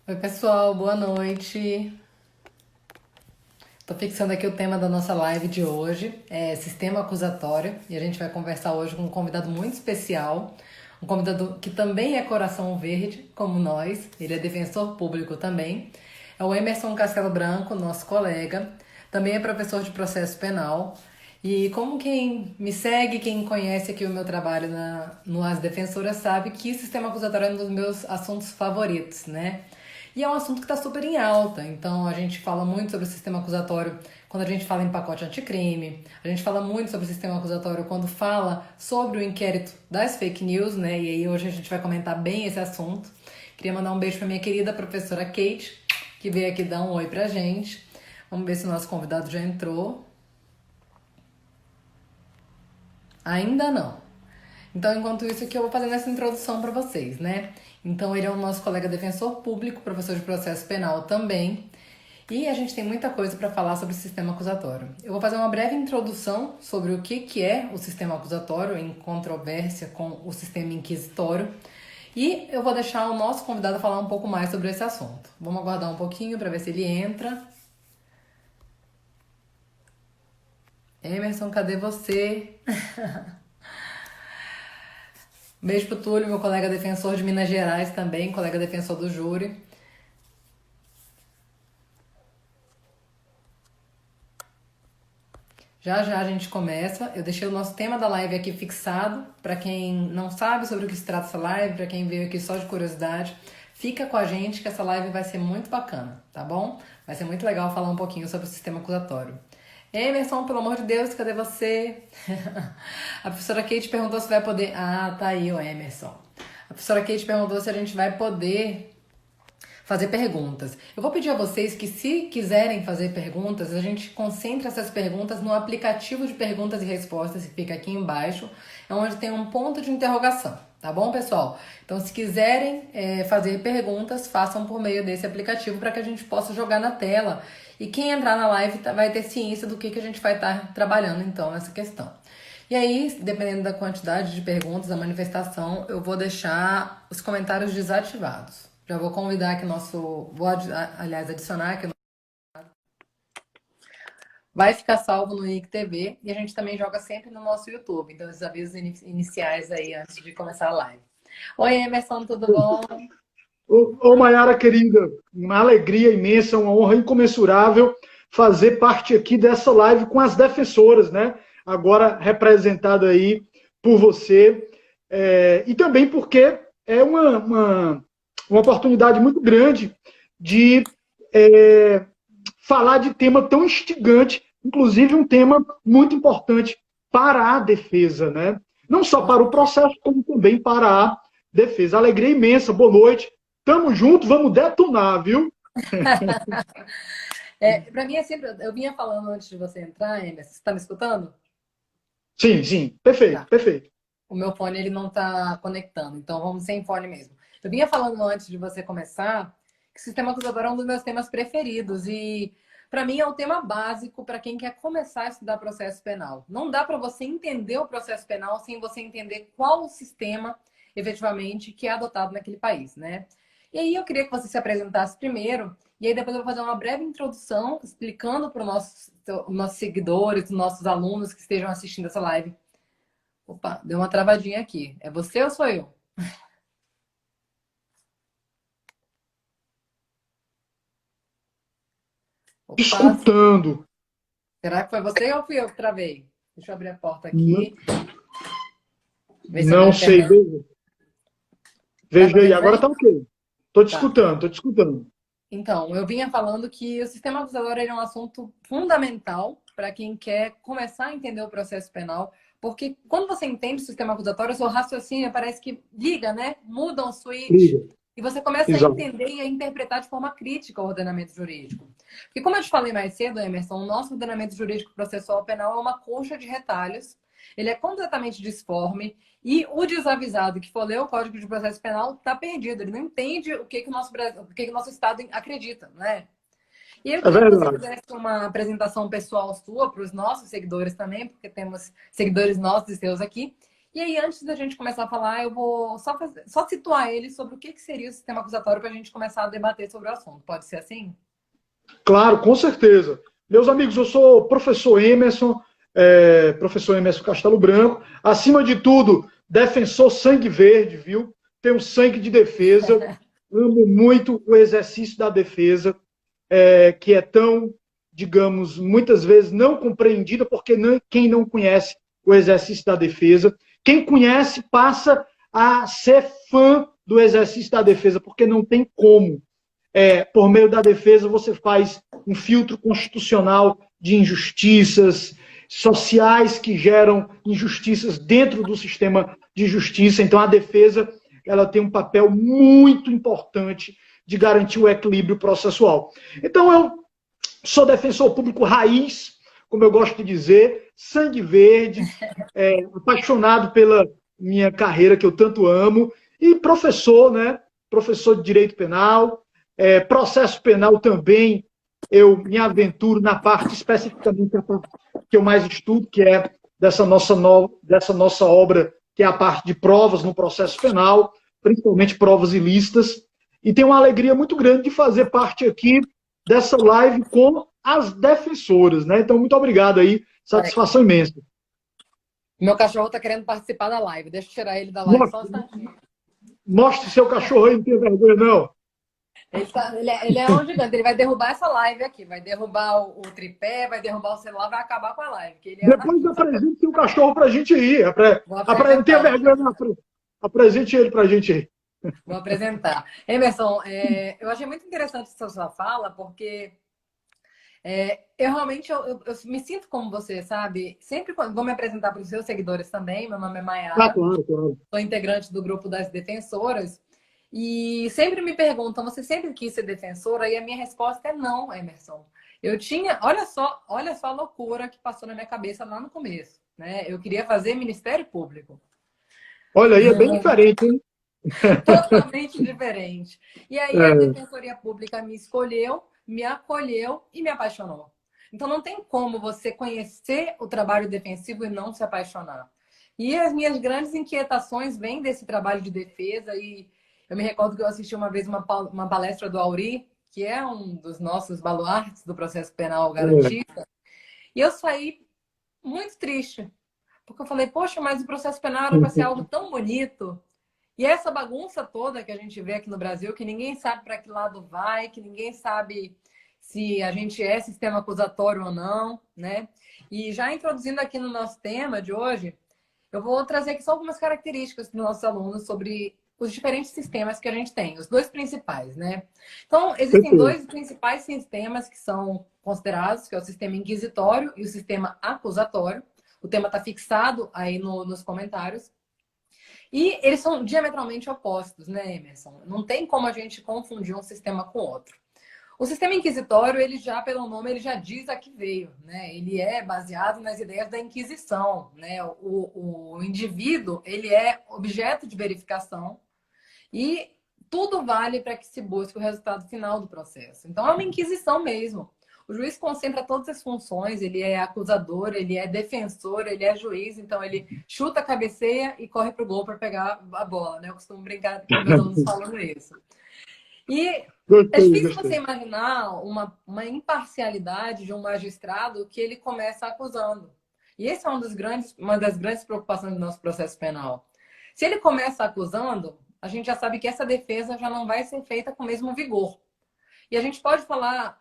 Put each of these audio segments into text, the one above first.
Oi, pessoal, boa noite. Estou fixando aqui o tema da nossa live de hoje, é sistema acusatório, e a gente vai conversar hoje com um convidado muito especial, um convidado que também é coração verde, como nós, ele é defensor público também, é o Emerson Castelo Branco, nosso colega, também é professor de processo penal, e como quem me segue, quem conhece aqui o meu trabalho no As Defensoras sabe que sistema acusatório é um dos meus assuntos favoritos, né? E é um assunto que está super em alta, então a gente fala muito sobre o sistema acusatório quando a gente fala em pacote anticrime, a gente fala muito sobre o sistema acusatório quando fala sobre o inquérito das fake news, né? E aí hoje a gente vai comentar bem esse assunto. Queria mandar um beijo para minha querida professora Kate, que veio aqui dar um oi pra gente. Vamos ver se o nosso convidado já entrou. Ainda não. Então, enquanto isso, aqui eu vou fazendo essa introdução para vocês, né? Então, ele é o nosso colega defensor público, professor de processo penal também. E a gente tem muita coisa para falar sobre o sistema acusatório. Eu vou fazer uma breve introdução sobre o que é o sistema acusatório em controvérsia com o sistema inquisitório. E eu vou deixar o nosso convidado falar um pouco mais sobre esse assunto. Vamos aguardar um pouquinho para ver se ele entra. Emerson, cadê você? Beijo pro Túlio, meu colega defensor de Minas Gerais também, colega defensor do júri. Já já a gente começa. Eu deixei o nosso tema da live aqui fixado. Para quem não sabe sobre o que se trata essa live, para quem veio aqui só de curiosidade, fica com a gente que essa live vai ser muito bacana, tá bom? Vai ser muito legal falar um pouquinho sobre o sistema acusatório. Emerson, pelo amor de Deus, cadê você? A professora Kate perguntou se vai poder. Ah, tá aí o Emerson. A professora Kate perguntou se a gente vai poder fazer perguntas. Eu vou pedir a vocês que, se quiserem fazer perguntas, a gente concentre essas perguntas no aplicativo de perguntas e respostas que fica aqui embaixo, é onde tem um ponto de interrogação, tá bom, pessoal? Então, se quiserem fazer perguntas, façam por meio desse aplicativo para que a gente possa jogar na tela. E quem entrar na live vai ter ciência do que a gente vai estar trabalhando, então, nessa questão. E aí, dependendo da quantidade de perguntas, da manifestação, eu vou deixar os comentários desativados. Já vou convidar aqui nosso. Vou, aliás, adicionar aqui. Vai ficar salvo no IGTV e a gente também joga sempre no nosso YouTube. Então, os avisos iniciais aí antes de começar a live. Oi, Emerson, tudo bom? Ô, Mayara, querida, uma alegria imensa, uma honra incomensurável fazer parte aqui dessa live com as defensoras, né? Agora representada aí por você. E também porque é uma oportunidade muito grande de falar de tema tão instigante, inclusive um tema muito importante para a defesa, né? Não só para o processo, como também para a defesa. Alegria imensa, boa noite. Tamo junto, vamos detonar, viu? Para mim é sempre. Eu vinha falando antes de você entrar, Emerson. Você está me escutando? Sim, sim, perfeito, Tá. perfeito. O meu fone ele não está conectando, então vamos sem fone mesmo. Eu vinha falando antes de você começar que o sistema acusatório é um dos meus temas preferidos e para mim é um tema básico para quem quer começar a estudar processo penal. Não dá para você entender o processo penal sem você entender qual o sistema efetivamente que é adotado naquele país, né? E aí eu queria que você se apresentasse primeiro e aí depois eu vou fazer uma breve introdução explicando para os nossos seguidores, nossos alunos que estejam assistindo essa live. Opa, deu uma travadinha aqui. É você ou sou eu? Opa, Escutando. será que foi você ou fui eu que travei? Deixa eu abrir a porta aqui, ver se a minha Não sei, internet. Dá veja para aí, ver agora bem? tá ok. Tô te Tá. escutando, tô te escutando. Então, eu vinha falando que o sistema acusador é um assunto fundamental para quem quer começar a entender o processo penal, porque quando você entende o sistema acusatório, o seu raciocínio parece que liga, né? Muda um switch Liga. e você começa a Exato. entender e a interpretar de forma crítica o ordenamento jurídico. Porque como eu te falei mais cedo, Emerson, o nosso ordenamento jurídico processual penal é uma colcha de retalhos. Ele é completamente disforme e o desavisado que for ler o Código de Processo Penal está perdido. Ele não entende o que o nosso Estado acredita, né? E eu É queria que você verdade. fizesse uma apresentação pessoal sua para os nossos seguidores também, porque temos seguidores nossos e seus aqui. E aí, antes da gente começar a falar, eu vou só situar ele sobre o que seria o sistema acusatório para a gente começar a debater sobre o assunto. Pode ser assim? Claro, com certeza. Meus amigos, eu sou o professor Emerson Castelo Branco. Acima de tudo, defensor sangue verde, viu? Tenho sangue de defesa. Amo muito o exercício da defesa, que é tão, digamos, muitas vezes não compreendida, porque quem não conhece o exercício da defesa, quem conhece passa a ser fã do exercício da defesa, porque não tem como. Por meio da defesa, você faz um filtro constitucional de injustiças sociais que geram injustiças dentro do sistema de justiça. Então, a defesa ela tem um papel muito importante de garantir o equilíbrio processual. Então, eu sou defensor público raiz, como eu gosto de dizer, sangue verde, apaixonado pela minha carreira que eu tanto amo, e professor, né? Professor de direito penal, processo penal também, eu me aventuro na parte, especificamente a parte que eu mais estudo, que é dessa nossa obra, que é a parte de provas no processo penal, principalmente provas ilícitas, e tenho uma alegria muito grande de fazer parte aqui dessa live com as defensoras, né? Então, muito obrigado aí, satisfação imensa. Meu cachorro está querendo participar da live, deixa eu tirar ele da live só um instantinho. Mostre seu cachorro aí, não tem vergonha, não. Ele é um gigante, ele vai derrubar essa live aqui, vai derrubar o tripé, vai derrubar o celular, vai acabar com a live. Depois apresente seu cachorro pra gente ir. Não tenha vergonha, não. Apresente ele pra gente aí. Vou apresentar. Emerson, eu achei muito interessante essa sua fala, porque eu realmente eu me sinto como você, sabe? Sempre vou me apresentar para os seus seguidores também. Meu nome é Mayara, claro. sou integrante do grupo das defensoras. E sempre me perguntam, você sempre quis ser defensora? E a minha resposta é não, Emerson. Eu tinha, olha só a loucura que passou na minha cabeça lá no começo, né? Eu queria fazer Ministério Público. Olha aí, é bem diferente, hein? Totalmente diferente. E aí a Defensoria Pública me escolheu, me acolheu e me apaixonou. Então não tem como você conhecer o trabalho defensivo e não se apaixonar. E as minhas grandes inquietações vêm desse trabalho de defesa. E eu me recordo que eu assisti uma vez uma palestra do Auri, que é um dos nossos baluartes do processo penal garantista. E eu saí muito triste, porque eu falei, poxa, mas o processo penal era para ser algo tão bonito. E essa bagunça toda que a gente vê aqui no Brasil, que ninguém sabe para que lado vai, que ninguém sabe se a gente é sistema acusatório ou não, né? E já introduzindo aqui no nosso tema de hoje, eu vou trazer aqui só algumas características para os nossos alunos sobre os diferentes sistemas que a gente tem, os dois principais, né? Então, existem dois principais sistemas que são considerados, que é o sistema inquisitório e o sistema acusatório. O tema está fixado aí nos comentários. E eles são diametralmente opostos, né, Emerson? Não tem como a gente confundir um sistema com outro. O sistema inquisitório, ele já, pelo nome, ele já diz a que veio, né? Ele é baseado nas ideias da Inquisição, né? O indivíduo, ele é objeto de verificação e tudo vale para que se busque o resultado final do processo. Então, é uma inquisição mesmo. O juiz concentra todas as funções, ele é acusador, ele é defensor, ele é juiz, então ele chuta a cabeceia e corre para o gol para pegar a bola, né? Eu costumo brincar com meus alunos falando isso. E é difícil você imaginar uma imparcialidade de um magistrado que ele começa acusando. E esse é uma das grandes preocupações do nosso processo penal. Se ele começa acusando, a gente já sabe que essa defesa já não vai ser feita com o mesmo vigor. E a gente pode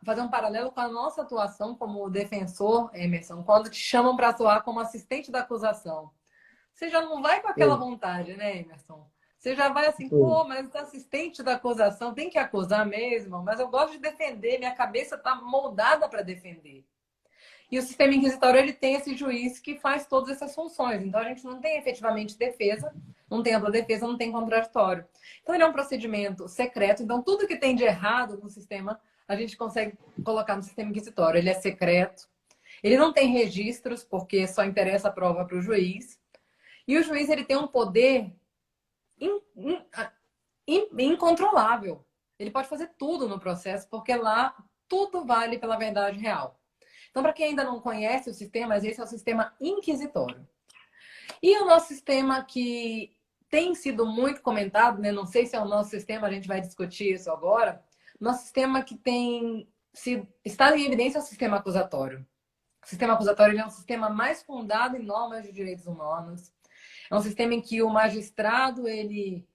fazer um paralelo com a nossa atuação como defensor, Emerson, quando te chamam para atuar como assistente da acusação. Você já não vai com aquela vontade, né, Emerson? Você já vai assim, pô, mas o assistente da acusação tem que acusar mesmo, mas eu gosto de defender, minha cabeça está moldada para defender. E o sistema inquisitório, ele tem esse juiz que faz todas essas funções. Então, a gente não tem efetivamente defesa, não tem ampla defesa, não tem contraditório. Então, ele é um procedimento secreto. Então, tudo que tem de errado no sistema, a gente consegue colocar no sistema inquisitório. Ele é secreto, ele não tem registros, porque só interessa a prova para o juiz. E o juiz, ele tem um poder incontrolável. Ele pode fazer tudo no processo, porque lá tudo vale pela verdade real. Então, para quem ainda não conhece o sistema, esse é o sistema inquisitório. E o nosso sistema que tem sido muito comentado, né? Não sei se é o nosso sistema, a gente vai discutir isso agora. Nosso sistema que tem sido, está em evidência é o sistema acusatório. O sistema acusatório é um sistema mais fundado em normas de direitos humanos. É um sistema em que o magistrado ele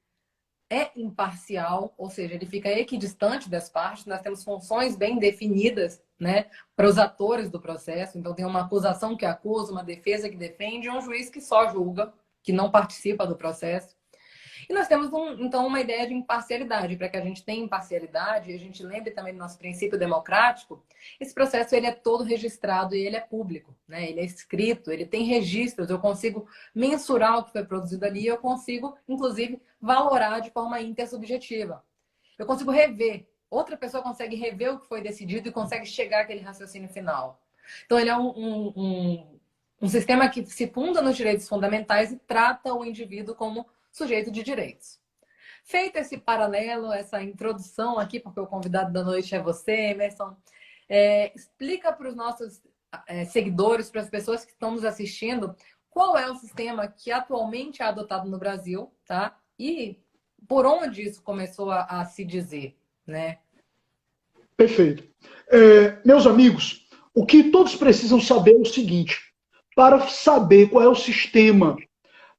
é imparcial, ou seja, ele fica equidistante das partes. Nós temos funções bem definidas, né, para os atores do processo. Então, tem uma acusação que acusa, uma defesa que defende, e um juiz que só julga, que não participa do processo. E nós temos, então, uma ideia de imparcialidade. Para que a gente tenha imparcialidade, e a gente lembre também do nosso princípio democrático, esse processo ele é todo registrado e ele é público, né? Ele é escrito, ele tem registros, eu consigo mensurar o que foi produzido ali, eu consigo, inclusive, valorar de forma intersubjetiva. Eu consigo rever. Outra pessoa consegue rever o que foi decidido e consegue chegar àquele raciocínio final. Então, ele é um sistema que se funda nos direitos fundamentais e trata o indivíduo como sujeito de direitos. Feito esse paralelo, essa introdução aqui, porque o convidado da noite é você, Emerson, explica para os nossos seguidores, para as pessoas que estão nos assistindo, qual é o sistema que atualmente é adotado no Brasil, tá? E por onde isso começou a se dizer, né? Perfeito. Meus amigos, o que todos precisam saber é o seguinte: para saber qual é o sistema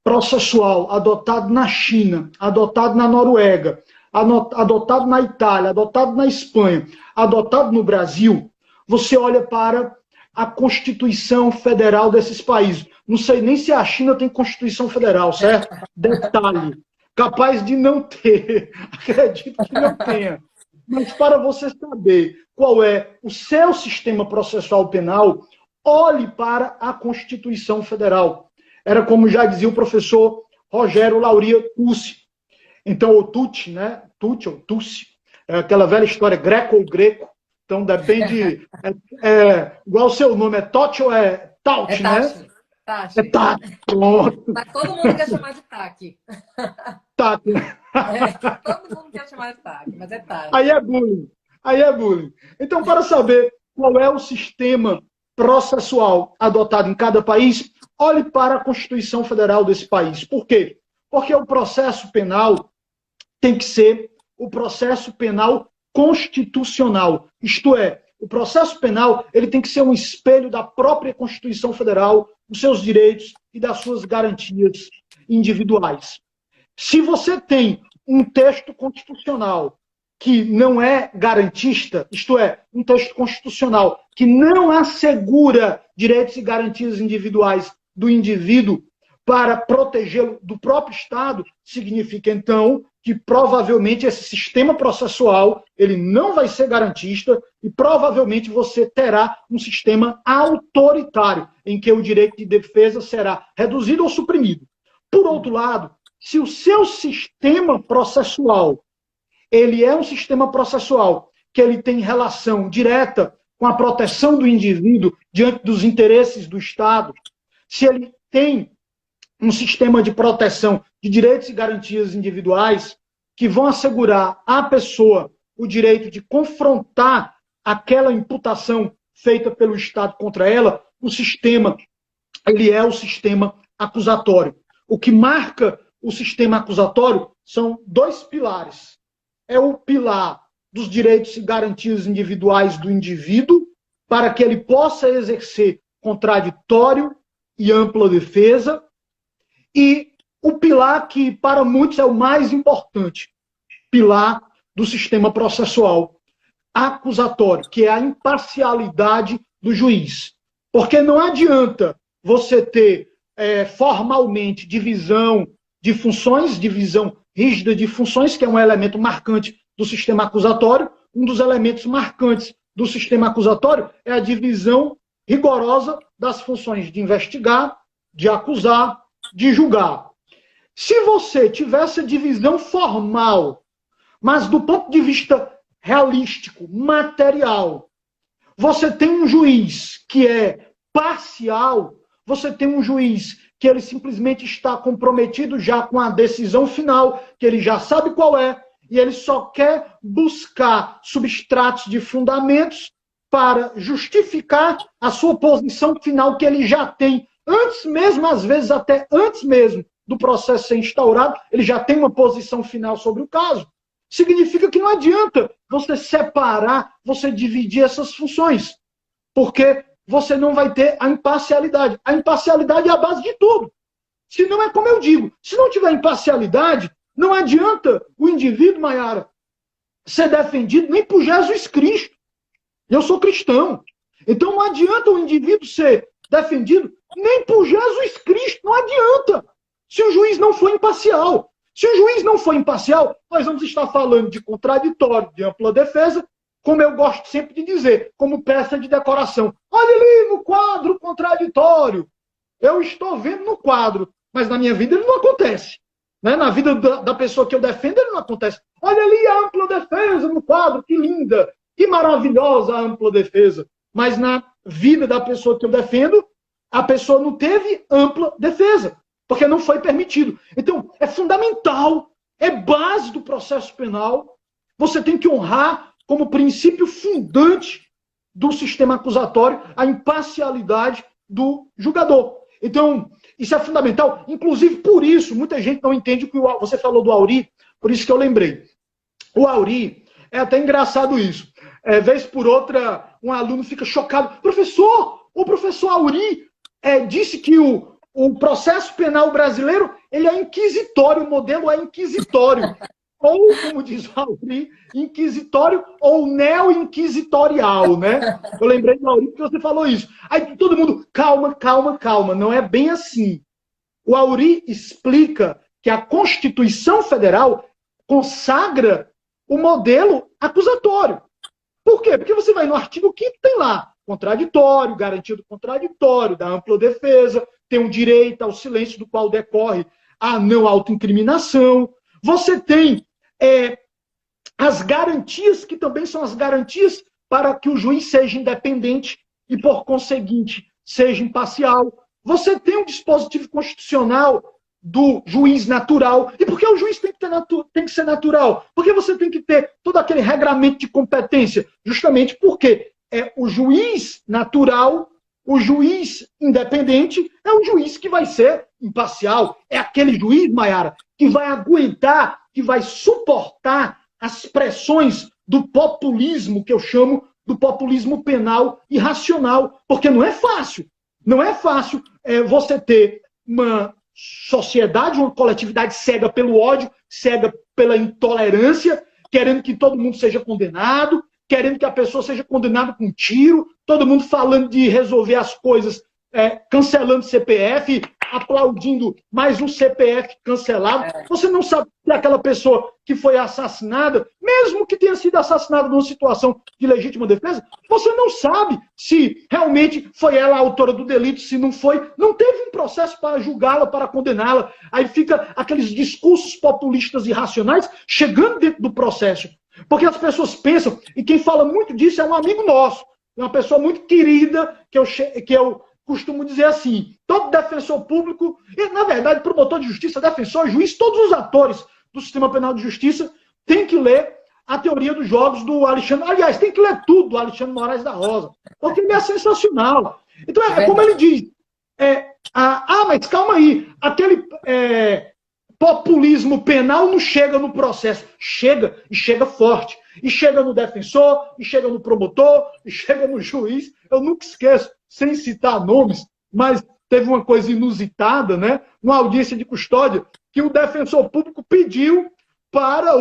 processual adotado na China, adotado na Noruega, adotado na Itália, adotado na Espanha, adotado no Brasil, você olha para a Constituição Federal desses países. Não sei nem se a China tem Constituição Federal, certo? Detalhe. Capaz de não ter. Acredito que não tenha. Mas para você saber qual é o seu sistema processual penal, olhe para a Constituição Federal. Era como já dizia o professor Rogério Lauria Tucci. Então, o Tucci, né? Tucci ou Tucci, é aquela velha história greco ou greco. Então, depende. Igual o seu nome, é Totti ou é Taut, né? Tachi. É Tachi, pronto. Mas todo mundo quer chamar de Tachi. Tachi. Todo mundo quer chamar de Tachi, mas é Tachi. Aí é bullying. Aí é bullying. Então, para saber qual é o sistema processual adotado em cada país, olhe para a Constituição Federal desse país. Por quê? Porque o processo penal tem que ser o processo penal constitucional. Isto é, o processo penal ele tem que ser um espelho da própria Constituição Federal, dos seus direitos e das suas garantias individuais. Se você tem um texto constitucional que não é garantista, isto é, um texto constitucional que não assegura direitos e garantias individuais do indivíduo para protegê-lo do próprio Estado, significa então que provavelmente esse sistema processual ele não vai ser garantista e provavelmente você terá um sistema autoritário, em que o direito de defesa será reduzido ou suprimido. Por outro lado, se o seu sistema processual ele é um sistema processual que ele tem relação direta com a proteção do indivíduo diante dos interesses do Estado, se ele tem um sistema de proteção de direitos e garantias individuais que vão assegurar à pessoa o direito de confrontar aquela imputação feita pelo Estado contra ela, o sistema, ele é o sistema acusatório. O que marca o sistema acusatório são dois pilares. É o pilar dos direitos e garantias individuais do indivíduo, para que ele possa exercer contraditório e ampla defesa, e o pilar que para muitos é o mais importante, pilar do sistema processual acusatório, que é a imparcialidade do juiz. Porque não adianta você ter formalmente divisão de funções, divisão rígida de funções, que é um elemento marcante do sistema acusatório. Um dos elementos marcantes do sistema acusatório é a divisão rigorosa das funções de investigar, de acusar, de julgar. Se você tivesse a divisão formal, mas do ponto de vista realístico, material, você tem um juiz que é parcial, você tem um juiz que ele simplesmente está comprometido já com a decisão final, que ele já sabe qual é, e ele só quer buscar substratos de fundamentos para justificar a sua posição final que ele já tem antes mesmo, às vezes até antes mesmo do processo ser instaurado, ele já tem uma posição final sobre o caso. Significa que não adianta você separar, você dividir essas funções, porque você não vai ter a imparcialidade. A imparcialidade é a base de tudo. Se não é como eu digo, se não tiver imparcialidade, não adianta o indivíduo, Maiara, ser defendido nem por Jesus Cristo. Eu sou cristão. Então não adianta o indivíduo ser defendido nem por Jesus Cristo. Não adianta. Se o juiz não for imparcial. Se o juiz não for imparcial, nós vamos estar falando de contraditório, de ampla defesa, como eu gosto sempre de dizer, como peça de decoração. Olha ali no quadro contraditório. Eu estou vendo no quadro, mas na minha vida ele não acontece. Né? Na vida da pessoa que eu defendo, ele não acontece. Olha ali a ampla defesa no quadro, que linda, que maravilhosa a ampla defesa. Mas na vida da pessoa que eu defendo, a pessoa não teve ampla defesa, porque não foi permitido. Então, é fundamental, é base do processo penal. Você tem que honrar como princípio fundante do sistema acusatório a imparcialidade do julgador. Então, isso é fundamental. Inclusive, por isso, muita gente não entende o que você falou do Auri, por isso que eu lembrei. O Auri, é até engraçado isso. Vez por outra, um aluno fica chocado. Professor, o professor Auri disse que o processo penal brasileiro ele é inquisitório, o modelo é inquisitório. Ou, como diz o Auri, inquisitório ou neo-inquisitorial, né? Eu lembrei do Auri porque você falou isso. Aí todo mundo, calma, calma, calma. Não é bem assim. O Auri explica que a Constituição Federal consagra o modelo acusatório. Por quê? Porque você vai no artigo 5º, tem lá contraditório, garantia do contraditório, da ampla defesa, tem um direito ao silêncio do qual decorre a não autoincriminação. Você tem as garantias, que também são as garantias para que o juiz seja independente e, por conseguinte, seja imparcial. Você tem um dispositivo constitucional do juiz natural. E por que o juiz tem que ser natural? Porque você tem que ter todo aquele regramento de competência. Justamente porque é o juiz natural, o juiz independente, é o juiz que vai ser imparcial. É aquele juiz, Maiara, que vai aguentar, que vai suportar as pressões do populismo, que eu chamo do populismo penal e racional. Porque não é fácil. Não é fácil você ter uma sociedade, uma coletividade cega pelo ódio, cega pela intolerância, querendo que todo mundo seja condenado, querendo que a pessoa seja condenada com tiro, todo mundo falando de resolver as coisas, cancelando CPF, aplaudindo mais um CPF cancelado. Você não sabe se aquela pessoa que foi assassinada, mesmo que tenha sido assassinada numa situação de legítima defesa, você não sabe se realmente foi ela a autora do delito, se não foi. Não teve um processo para julgá-la, para condená-la. Aí fica aqueles discursos populistas irracionais chegando dentro do processo. Porque as pessoas pensam, e quem fala muito disso é um amigo nosso, uma pessoa muito querida, que eu costumo dizer assim, todo defensor público, e na verdade promotor de justiça, defensor, juiz, todos os atores do sistema penal de justiça têm que ler a teoria dos jogos do Alexandre, aliás, tem que ler tudo do Alexandre Moraes da Rosa, porque ele é sensacional. Então é como ele diz, mas calma aí, aquele populismo penal não chega no processo, chega e chega forte, e chega no defensor, e chega no promotor, e chega no juiz. Eu nunca esqueço, sem citar nomes, mas teve uma coisa inusitada, né? Uma audiência de custódia, que o defensor público pediu para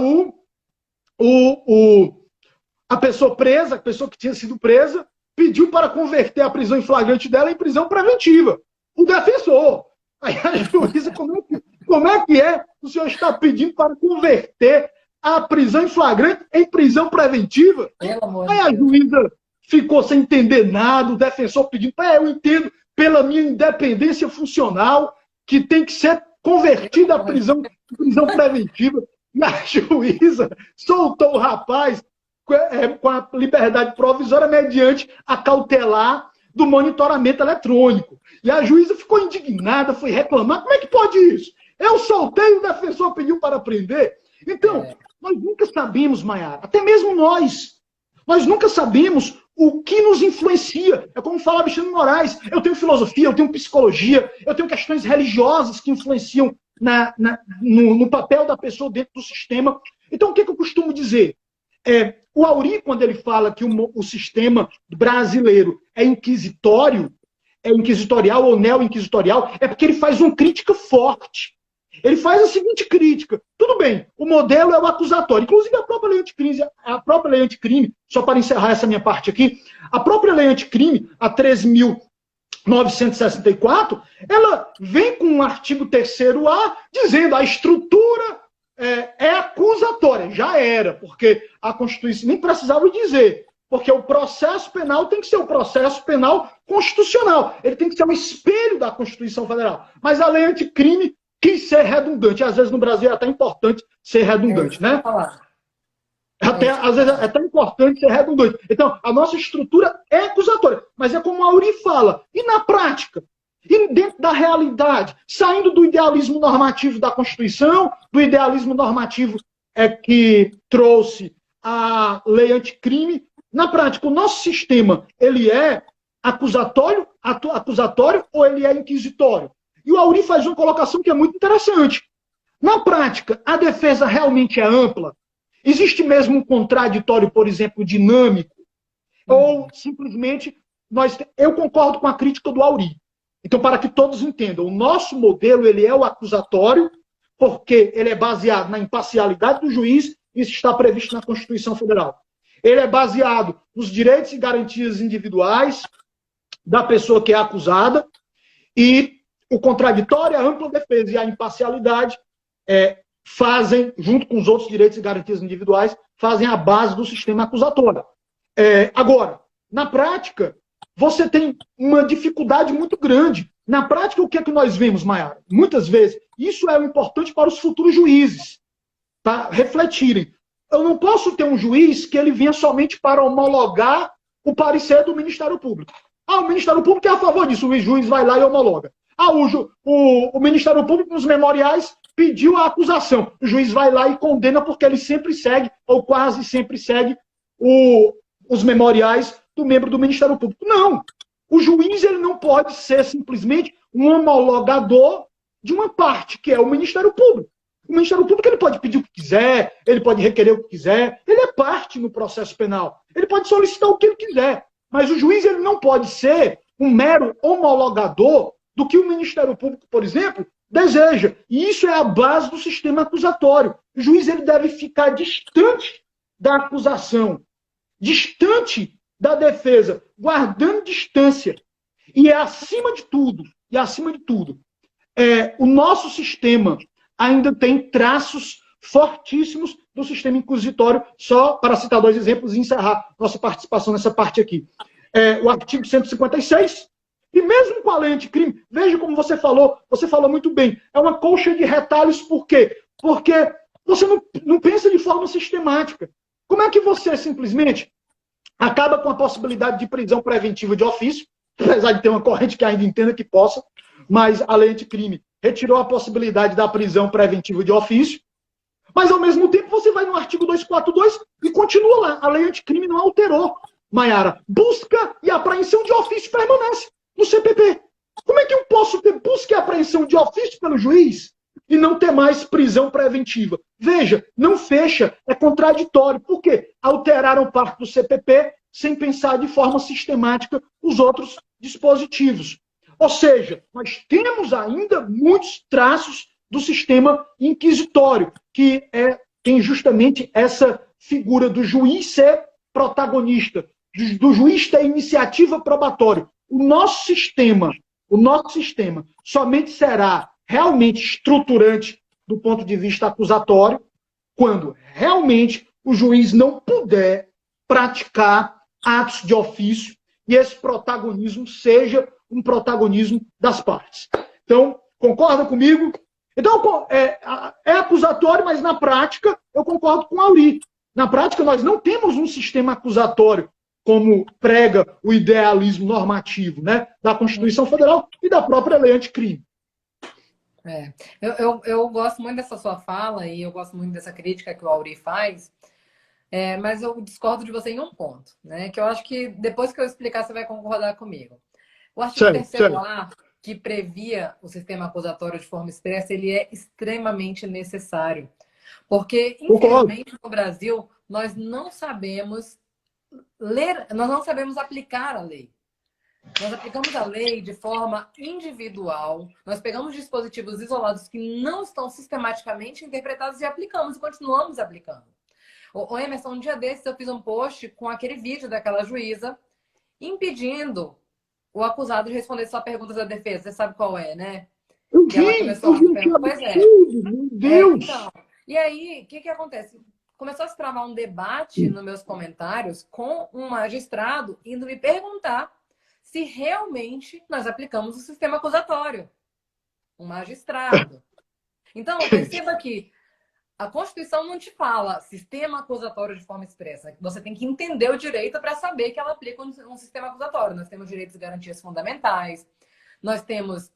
a pessoa presa, a pessoa que tinha sido presa, pediu para converter a prisão em flagrante dela em prisão preventiva. O defensor. Aí a juíza, como é que o senhor está pedindo para converter a prisão em flagrante em prisão preventiva? Aí a juíza ficou sem entender nada, o defensor pedindo, eu entendo pela minha independência funcional que tem que ser convertida a prisão preventiva. E a juíza soltou o rapaz com a liberdade provisória mediante a cautelar do monitoramento eletrônico. E a juíza ficou indignada, foi reclamar. Como é que pode isso? Eu soltei, o defensor pediu para prender. Então, nós nunca sabemos, Maiara, até mesmo nós nunca sabemos o que nos influencia. É como fala Alexandre de Moraes, eu tenho filosofia, eu tenho psicologia, eu tenho questões religiosas que influenciam no papel da pessoa dentro do sistema. Então, o que eu costumo dizer? O Auri, quando ele fala que o sistema brasileiro é inquisitório, é inquisitorial ou neo-inquisitorial, é porque ele faz uma crítica forte. Ele faz a seguinte crítica. Tudo bem, o modelo é o acusatório. Inclusive, a própria lei anticrime, só para encerrar essa minha parte aqui, a própria lei anticrime, a 13.964, ela vem com um artigo 3º-A, dizendo a estrutura é acusatória. Já era, porque a Constituição nem precisava dizer. Porque o processo penal tem que ser um processo penal constitucional. Ele tem que ser um espelho da Constituição Federal. Mas a lei anticrime quis ser redundante. Às vezes no Brasil é até importante ser redundante, né? Às vezes é tão importante ser redundante. Então, a nossa estrutura é acusatória. Mas é como a Auri fala. E na prática? E dentro da realidade? Saindo do idealismo normativo da Constituição, do idealismo normativo que trouxe a lei anticrime. Na prática, o nosso sistema, ele é acusatório ou ele é inquisitório? E o Auri faz uma colocação que é muito interessante. Na prática, a defesa realmente é ampla? Existe mesmo um contraditório, por exemplo, dinâmico? Ou simplesmente, eu concordo com a crítica do Auri. Então, para que todos entendam, o nosso modelo ele é o acusatório, porque ele é baseado na imparcialidade do juiz, isso está previsto na Constituição Federal. Ele é baseado nos direitos e garantias individuais da pessoa que é acusada, e o contraditório, a ampla defesa e a imparcialidade fazem, junto com os outros direitos e garantias individuais, fazem a base do sistema acusatório. Agora, na prática, você tem uma dificuldade muito grande. Na prática, o que é que nós vemos, Mayara? Muitas vezes, isso é importante para os futuros juízes, tá? Refletirem. Eu não posso ter um juiz que ele venha somente para homologar o parecer do Ministério Público. O Ministério Público é a favor disso, o juiz vai lá e homologa. O Ministério Público, nos memoriais, pediu a acusação. O juiz vai lá e condena porque ele sempre segue, ou quase sempre segue, os memoriais do membro do Ministério Público. Não! O juiz ele não pode ser simplesmente um homologador de uma parte, que é o Ministério Público. O Ministério Público ele pode pedir o que quiser, ele pode requerer o que quiser, ele é parte no processo penal. Ele pode solicitar o que ele quiser. Mas o juiz ele não pode ser um mero homologador do que o Ministério Público, por exemplo, deseja. E isso é a base do sistema acusatório. O juiz ele deve ficar distante da acusação, distante da defesa, guardando distância. E acima de tudo, o nosso sistema ainda tem traços fortíssimos do sistema inquisitório, só para citar 2 exemplos e encerrar nossa participação nessa parte aqui. O artigo 156, e mesmo com a lei anticrime, veja como você falou muito bem, é uma colcha de retalhos, por quê? Porque você não pensa de forma sistemática. Como é que você simplesmente acaba com a possibilidade de prisão preventiva de ofício, apesar de ter uma corrente que ainda entenda que possa, mas a lei anticrime retirou a possibilidade da prisão preventiva de ofício, mas ao mesmo tempo você vai no artigo 242 e continua lá. A lei anticrime não alterou, Mayara. Busca e apreensão de ofício permanece no CPP. Como é que eu posso ter busca e apreensão de ofício pelo juiz e não ter mais prisão preventiva? Veja, não fecha, é contraditório. Por quê? Alteraram parte do CPP sem pensar de forma sistemática os outros dispositivos. Ou seja, nós temos ainda muitos traços do sistema inquisitório, que tem justamente essa figura do juiz ser protagonista, do juiz ter iniciativa probatória. O nosso sistema somente será realmente estruturante do ponto de vista acusatório quando realmente o juiz não puder praticar atos de ofício e esse protagonismo seja um protagonismo das partes. Então, concorda comigo? Então, é acusatório, mas na prática eu concordo com a Auri. Na prática, nós não temos um sistema acusatório como prega o idealismo normativo, né, da Constituição Federal e da própria lei anticrime. Eu gosto muito dessa sua fala e eu gosto muito dessa crítica que o Auri faz, Mas eu discordo de você em um ponto, né? Que eu acho que depois que eu explicar, você vai concordar comigo. O artigo Sério, terceiro sério. A, que previa o sistema acusatório de forma expressa, ele é extremamente necessário. Porque, Concordo. infelizmente, no Brasil, nós não sabemos ler, nós não sabemos aplicar a lei. Nós aplicamos a lei de forma individual, nós pegamos dispositivos isolados que não estão sistematicamente interpretados e aplicamos e continuamos aplicando. Ô Emerson, um dia desses eu fiz um post com aquele vídeo daquela juíza impedindo o acusado de responder só perguntas da defesa. Você sabe qual é, né? Que ela começou Eu a vi que perguntar. Pois é. absurdo, meu Deus. Então. E aí, o que acontece? Começou a se travar um debate nos meus comentários com um magistrado indo me perguntar se realmente nós aplicamos o sistema acusatório. Um magistrado. Então, perceba que a Constituição não te fala sistema acusatório de forma expressa. Você tem que entender o direito para saber que ela aplica um sistema acusatório. Nós temos direitos e garantias fundamentais, nós temos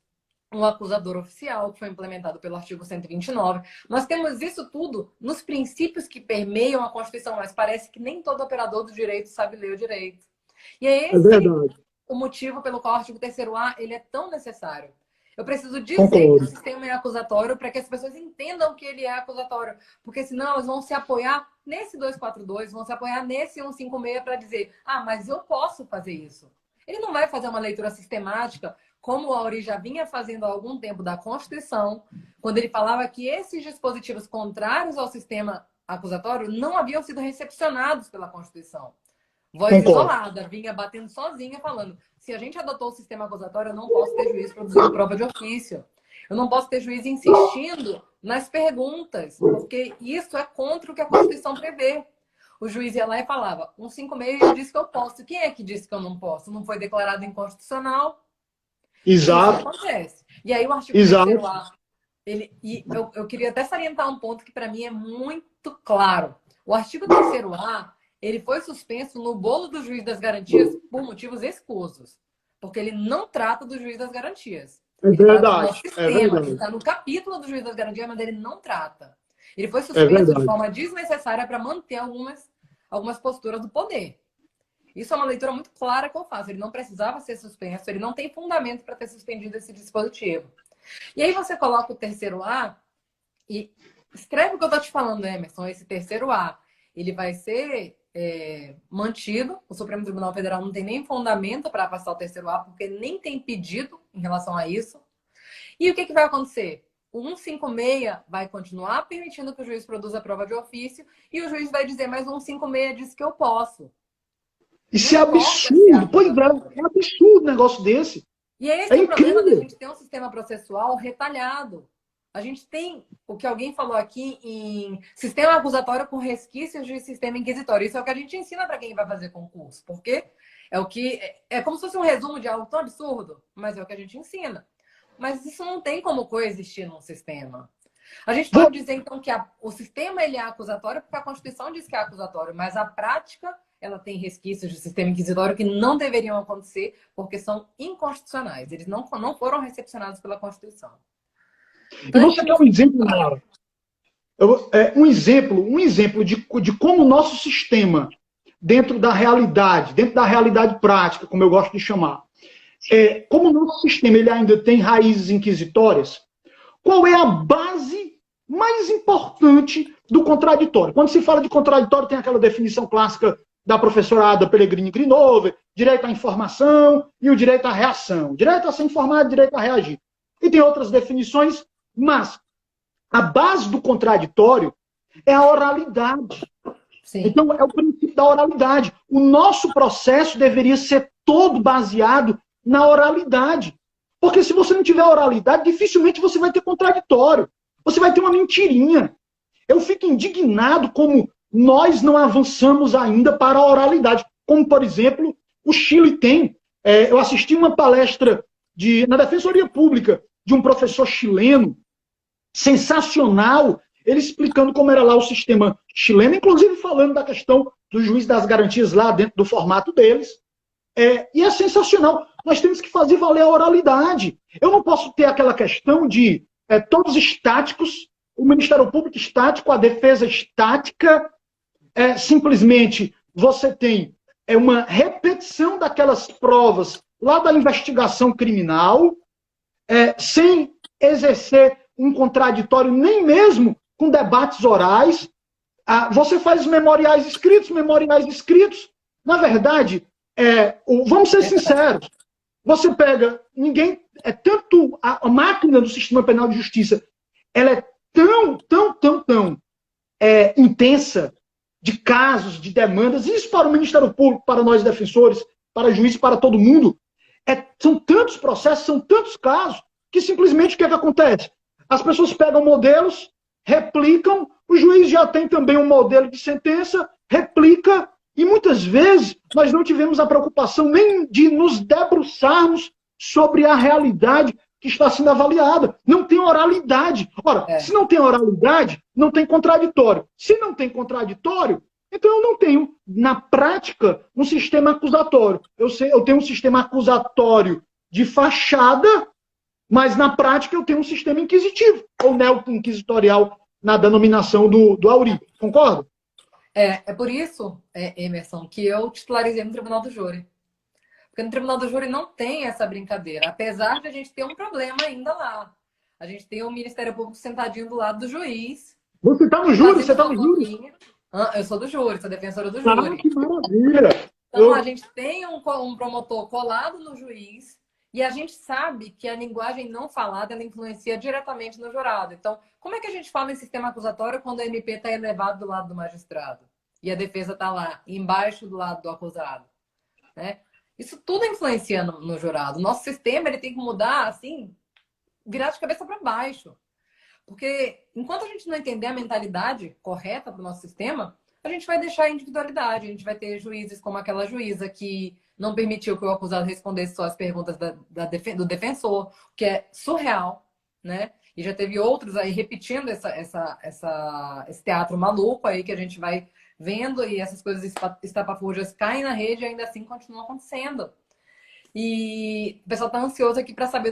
um acusador oficial, que foi implementado pelo artigo 129. Nós temos isso tudo nos princípios que permeiam a Constituição, mas parece que nem todo operador do direito sabe ler o direito. E é É esse verdade. o motivo pelo qual o artigo 3º-A ele é tão necessário. Eu preciso dizer que o Concordo. sistema é acusatório para que as pessoas entendam que ele é acusatório. Porque senão elas vão se apoiar nesse 242, vão se apoiar nesse 156 para dizer, mas eu posso fazer isso. Ele não vai fazer uma leitura sistemática, como o Auri já vinha fazendo há algum tempo da Constituição, quando ele falava que esses dispositivos contrários ao sistema acusatório não haviam sido recepcionados pela Constituição. Voz Concordo. isolada, vinha batendo sozinha, falando: se a gente adotou o sistema acusatório, eu não posso ter juiz produzindo prova de ofício. Eu não posso ter juiz insistindo nas perguntas, porque isso é contra o que a Constituição prevê. O juiz ia lá e falava: 156 diz que eu posso. Quem é que disse que eu não posso? Não foi declarado inconstitucional? Exato. Isso acontece. E aí o artigo Exato. 3º-A, eu queria até salientar um ponto que para mim é muito claro. O artigo 3º-A, ele foi suspenso no bolo do juiz das garantias por motivos escusos. Porque ele não trata do juiz das garantias. Ele trata do nosso sistema. Ele está no capítulo do juiz das garantias, mas ele não trata. Ele foi suspenso de forma desnecessária para manter algumas posturas do poder. Isso é uma leitura muito clara que eu faço. Ele não precisava ser suspenso, ele não tem fundamento para ter suspendido esse dispositivo. E aí você coloca o 3º-A e escreve o que eu estou te falando, Emerson. Esse 3º-A, ele vai ser mantido. O Supremo Tribunal Federal não tem nem fundamento para afastar o 3º-A, porque nem tem pedido em relação a isso. E o que vai acontecer? O 156 vai continuar permitindo que o juiz produza a prova de ofício e o juiz vai dizer, mas o 156 diz que eu posso. Isso é absurdo. Pois é um absurdo um negócio desse. E esse é o problema da gente ter um sistema processual retalhado. A gente tem o que alguém falou aqui em sistema acusatório com resquícios de sistema inquisitório. Isso é o que a gente ensina para quem vai fazer concurso. Porque é como se fosse um resumo de algo tão absurdo, mas é o que a gente ensina. Mas isso não tem como coexistir num sistema. A gente pode dizer, então, que o sistema ele é acusatório porque a Constituição diz que é acusatório, mas a prática ela tem resquícios de sistema inquisitório que não deveriam acontecer porque são inconstitucionais. Eles não foram recepcionados pela Constituição. Então, e você quer um exemplo, Nara? Um exemplo de como o nosso sistema, dentro da realidade prática, como eu gosto de chamar, como o nosso sistema ele ainda tem raízes inquisitórias, qual é a base mais importante do contraditório? Quando se fala de contraditório, tem aquela definição clássica da professora Ada Pellegrini Grinover, direito à informação e o direito à reação. Direito a ser informado, direito a reagir. E tem outras definições, mas a base do contraditório é a oralidade. Sim. Então, é o princípio da oralidade. O nosso processo deveria ser todo baseado na oralidade. Porque se você não tiver oralidade, dificilmente você vai ter contraditório. Você vai ter uma mentirinha. Eu fico indignado como nós não avançamos ainda para a oralidade. Como, por exemplo, o Chile tem. Eu assisti uma palestra na Defensoria Pública de um professor chileno, sensacional, ele explicando como era lá o sistema chileno, inclusive falando da questão do juiz das garantias lá dentro do formato deles. E é sensacional. Nós temos que fazer valer a oralidade. Eu não posso ter aquela questão de todos estáticos, o Ministério Público estático, a defesa estática, simplesmente você tem uma repetição daquelas provas lá da investigação criminal, sem exercer um contraditório, nem mesmo com debates orais. Você faz memoriais escritos. Na verdade, vamos ser sinceros, você pega, tanto a máquina do sistema penal de justiça, ela é tão intensa de casos, de demandas, isso para o Ministério Público, para nós defensores, para juízes, para todo mundo, são tantos processos, são tantos casos, que simplesmente o que acontece? As pessoas pegam modelos, replicam, o juiz já tem também um modelo de sentença, replica, e muitas vezes nós não tivemos a preocupação nem de nos debruçarmos sobre a realidade que está sendo avaliada. Não tem oralidade. Ora, se não tem oralidade, não tem contraditório. Se não tem contraditório, então eu não tenho, na prática, um sistema acusatório. Eu tenho um sistema acusatório de fachada, mas na prática eu tenho um sistema inquisitivo, ou neo-inquisitorial, na denominação do Auri. Concorda? É por isso, Emerson, que eu titularizei no Tribunal do Júri. Porque no Tribunal do Júri não tem essa brincadeira, apesar de a gente ter um problema ainda lá. A gente tem o Ministério Público sentadinho do lado do juiz. Você está no júri? Você está no júri? Eu sou do júri, sou defensora do júri. Que maravilha! Então, a gente tem um promotor colado no juiz e a gente sabe que a linguagem não falada ela influencia diretamente no jurado. Então, como é que a gente fala em sistema acusatório quando a MP está elevado do lado do magistrado e a defesa está lá, embaixo do lado do acusado? Né? Isso tudo influencia no jurado. Nosso sistema ele tem que mudar, assim, virar de cabeça para baixo. Porque enquanto a gente não entender a mentalidade correta para o nosso sistema, a gente vai deixar a individualidade. A gente vai ter juízes como aquela juíza que não permitiu que o acusado respondesse só as perguntas do defensor, o que é surreal, né? E já teve outros aí repetindo esse teatro maluco aí que a gente vai vendo e essas coisas estapafúrdias caem na rede e ainda assim continuam acontecendo. E o pessoal está ansioso aqui para saber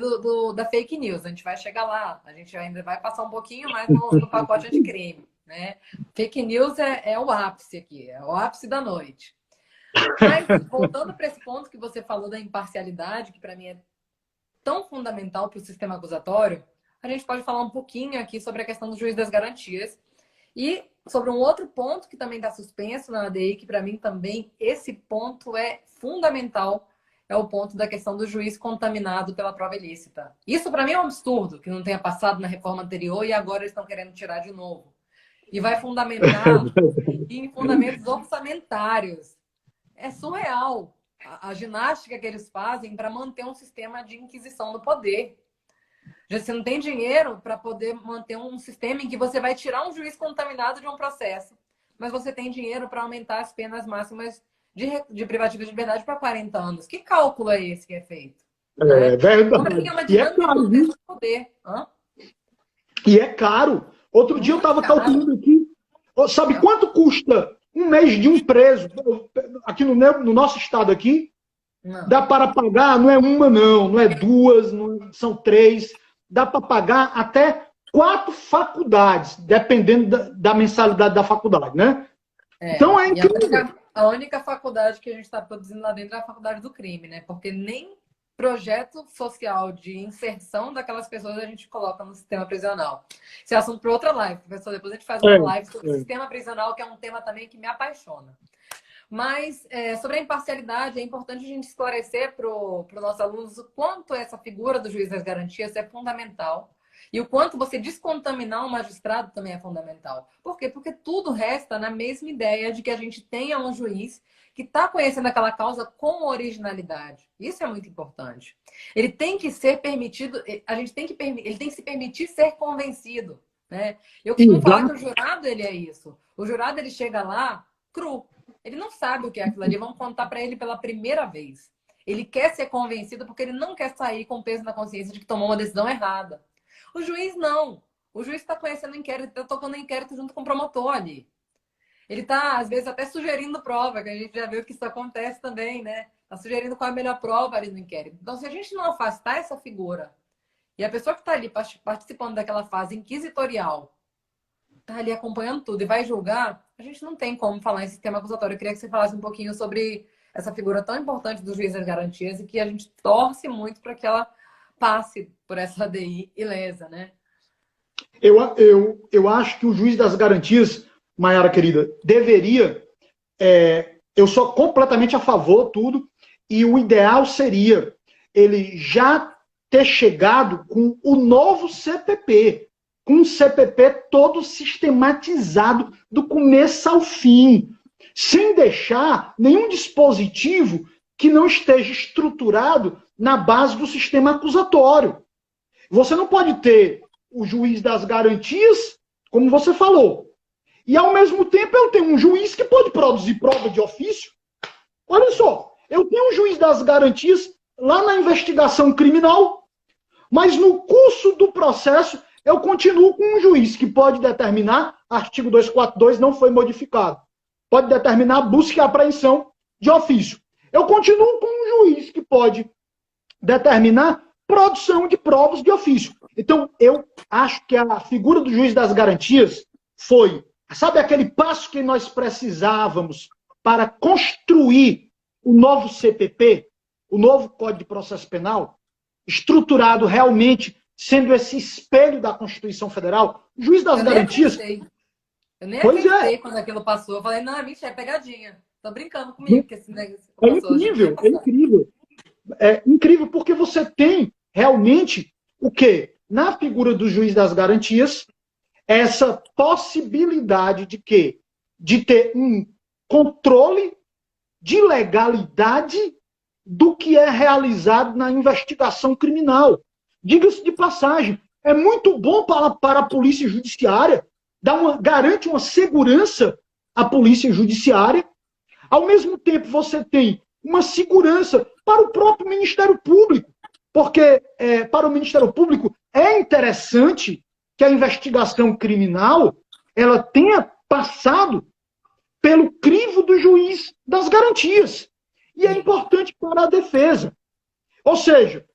da fake news. A gente vai chegar lá, a gente ainda vai passar um pouquinho mais no pacote anticrime, né? Fake news é o ápice aqui, é o ápice da noite. Mas, voltando para esse ponto que você falou da imparcialidade, que para mim é tão fundamental para o sistema acusatório, a gente pode falar um pouquinho aqui sobre a questão do juiz das garantias e sobre um outro ponto que também está suspenso na ADI, que para mim também esse ponto é fundamental, é o ponto da questão do juiz contaminado pela prova ilícita. Isso para mim é um absurdo, que não tenha passado na reforma anterior e agora eles estão querendo tirar de novo. E vai fundamentar em fundamentos orçamentários. É surreal a ginástica que eles fazem para manter um sistema de inquisição do poder. Você não tem dinheiro para poder manter um sistema em que você vai tirar um juiz contaminado de um processo, mas você tem dinheiro para aumentar as penas máximas de privativa de liberdade para 40 anos. Que cálculo é esse que é feito? É verdade. Então, é uma dinâmica de poder. E é caro. Outro dia eu estava calculando aqui. Sabe quanto custa um mês de um preso aqui no nosso estado aqui? Não. Dá para pagar, não é uma não é duas, não, são três. Dá para pagar até 4 faculdades, dependendo da mensalidade da faculdade, né? Então é incrível. A única faculdade que a gente está produzindo lá dentro é a faculdade do crime, né? Porque nem projeto social de inserção daquelas pessoas a gente coloca no sistema prisional. Esse é assunto para outra live, professor. Depois a gente faz uma live sobre o sistema prisional, que é um tema também que me apaixona. Mas sobre a imparcialidade, é importante a gente esclarecer para os nossos alunos o quanto essa figura do juiz das garantias é fundamental e o quanto você descontaminar um magistrado também é fundamental. Por quê? Porque tudo resta na mesma ideia de que a gente tenha um juiz que está conhecendo aquela causa com originalidade. Isso é muito importante. Ele tem que ser permitido, ele tem que se permitir ser convencido, né? Eu costumo falar que o jurado ele é isso. O jurado ele chega lá cru. Ele não sabe o que é aquilo ali. Vamos contar para ele pela primeira vez. Ele quer ser convencido porque ele não quer sair com peso na consciência de que tomou uma decisão errada. O juiz não. O juiz está conhecendo o inquérito, está tocando o inquérito junto com o promotor ali. Ele está, às vezes, até sugerindo prova, que a gente já viu que isso acontece também, né? Está sugerindo qual é a melhor prova ali no inquérito. Então, se a gente não afastar essa figura e a pessoa que está ali participando daquela fase inquisitorial está ali acompanhando tudo e vai julgar, a gente não tem como falar em sistema acusatório. Eu queria que você falasse um pouquinho sobre essa figura tão importante do juiz das garantias e que a gente torce muito para que ela passe por essa ADI ilesa, né? Eu acho que o juiz das garantias, Mayara querida, deveria. Eu sou completamente a favor, tudo, e o ideal seria ele já ter chegado com o novo CPP, com um CPP todo sistematizado do começo ao fim, sem deixar nenhum dispositivo que não esteja estruturado na base do sistema acusatório. Você não pode ter o juiz das garantias, como você falou, e ao mesmo tempo eu tenho um juiz que pode produzir prova de ofício. Olha só, eu tenho um juiz das garantias lá na investigação criminal, mas no curso do processo eu continuo com um juiz que pode determinar, artigo 242 não foi modificado, pode determinar busca e apreensão de ofício. Eu continuo com um juiz que pode determinar produção de provas de ofício. Então, eu acho que a figura do juiz das garantias foi, sabe, aquele passo que nós precisávamos para construir o novo CPP, o novo Código de Processo Penal, estruturado realmente, sendo esse espelho da Constituição Federal. O juiz das garantias... Eu nem acreditei quando aquilo passou. Eu falei, não, mentira, é pegadinha. Tô brincando comigo. Que esse negócio passou, incrível, é incrível. É incrível porque você tem realmente o quê? Na figura do juiz das garantias, essa possibilidade de quê? De ter um controle de legalidade do que é realizado na investigação criminal. Diga-se de passagem, é muito bom para a polícia judiciária, garante uma segurança à polícia judiciária. Ao mesmo tempo, você tem uma segurança para o próprio Ministério Público, porque para o Ministério Público é interessante que a investigação criminal ela tenha passado pelo crivo do juiz das garantias. E é importante para a defesa. Ou seja,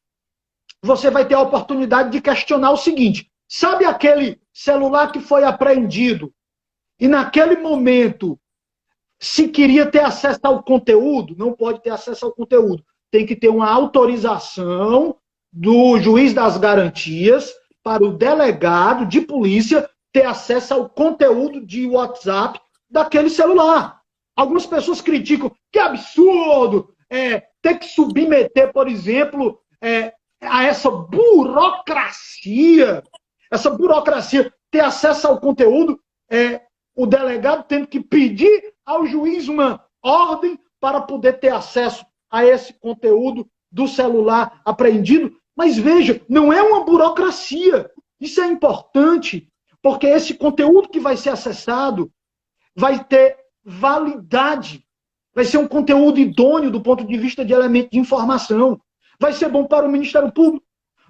você vai ter a oportunidade de questionar o seguinte: sabe aquele celular que foi apreendido e naquele momento se queria ter acesso ao conteúdo? Não pode ter acesso ao conteúdo. Tem que ter uma autorização do juiz das garantias para o delegado de polícia ter acesso ao conteúdo de WhatsApp daquele celular. Algumas pessoas criticam que absurdo ter que submeter, por exemplo, a essa burocracia, ter acesso ao conteúdo, o delegado tendo que pedir ao juiz uma ordem para poder ter acesso a esse conteúdo do celular apreendido. Mas veja, não é uma burocracia. Isso é importante, porque esse conteúdo que vai ser acessado vai ter validade. Vai ser um conteúdo idôneo do ponto de vista de elemento de informação. Vai ser bom para o Ministério Público.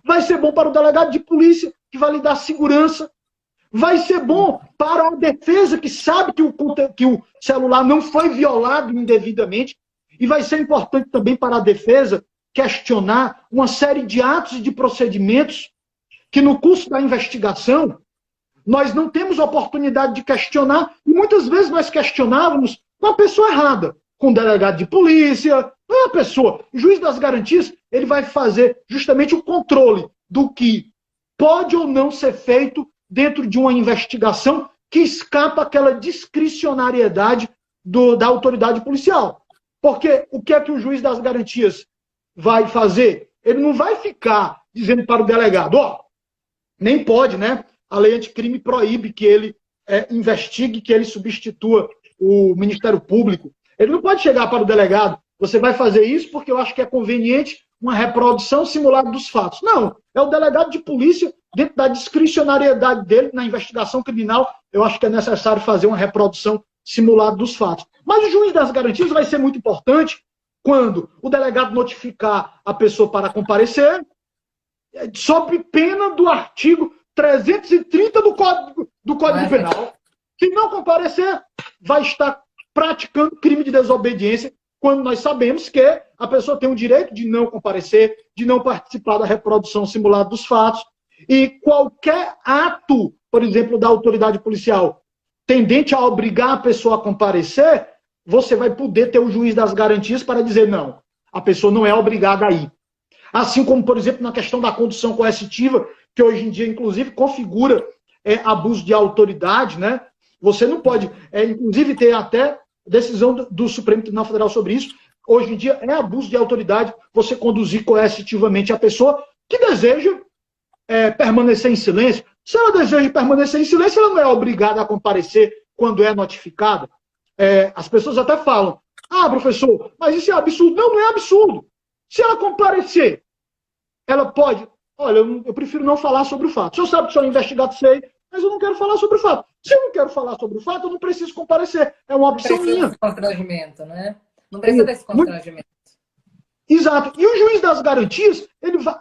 Vai ser bom para o delegado de polícia, que vai lhe dar segurança. Vai ser bom para a defesa, que sabe que o celular não foi violado indevidamente. E vai ser importante também para a defesa questionar uma série de atos e de procedimentos que no curso da investigação nós não temos oportunidade de questionar, e muitas vezes nós questionávamos com a pessoa errada, com o delegado de polícia, não é a pessoa. O juiz das garantias, ele vai fazer justamente o controle do que pode ou não ser feito dentro de uma investigação que escapa aquela discricionariedade da autoridade policial. Porque o que é que o juiz das garantias vai fazer? Ele não vai ficar dizendo para o delegado, nem pode, né? A lei anticrime proíbe que ele investigue, que ele substitua o Ministério Público. Ele não pode chegar para o delegado, você vai fazer isso porque eu acho que é conveniente uma reprodução simulada dos fatos. Não, é o delegado de polícia, dentro da discricionariedade dele, na investigação criminal, eu acho que é necessário fazer uma reprodução simulada dos fatos. Mas o juiz das garantias vai ser muito importante quando o delegado notificar a pessoa para comparecer, sob pena do artigo 330 do Código Penal. Se não comparecer, vai estar praticando crime de desobediência, quando nós sabemos que a pessoa tem o direito de não comparecer, de não participar da reprodução simulada dos fatos, e qualquer ato, por exemplo, da autoridade policial, tendente a obrigar a pessoa a comparecer, você vai poder ter o juiz das garantias para dizer não, a pessoa não é obrigada a ir. Assim como, por exemplo, na questão da condução coercitiva, que hoje em dia, inclusive, configura abuso de autoridade, né? Você não pode, inclusive, ter até decisão do Supremo Tribunal Federal sobre isso. Hoje em dia é abuso de autoridade você conduzir coercitivamente a pessoa que deseja permanecer em silêncio. Se ela deseja permanecer em silêncio, ela não é obrigada a comparecer quando é notificada. As pessoas até falam, professor, mas isso é absurdo. Não, não é absurdo. Se ela comparecer, ela pode... Olha, eu prefiro não falar sobre o fato. O senhor sabe que o senhor é investigado, sei, mas eu não quero falar sobre o fato. Se eu não quero falar sobre o fato, eu não preciso comparecer. É uma opção minha. Não precisa desse constrangimento, né? Não precisa desse constrangimento. Exato. E o juiz das garantias,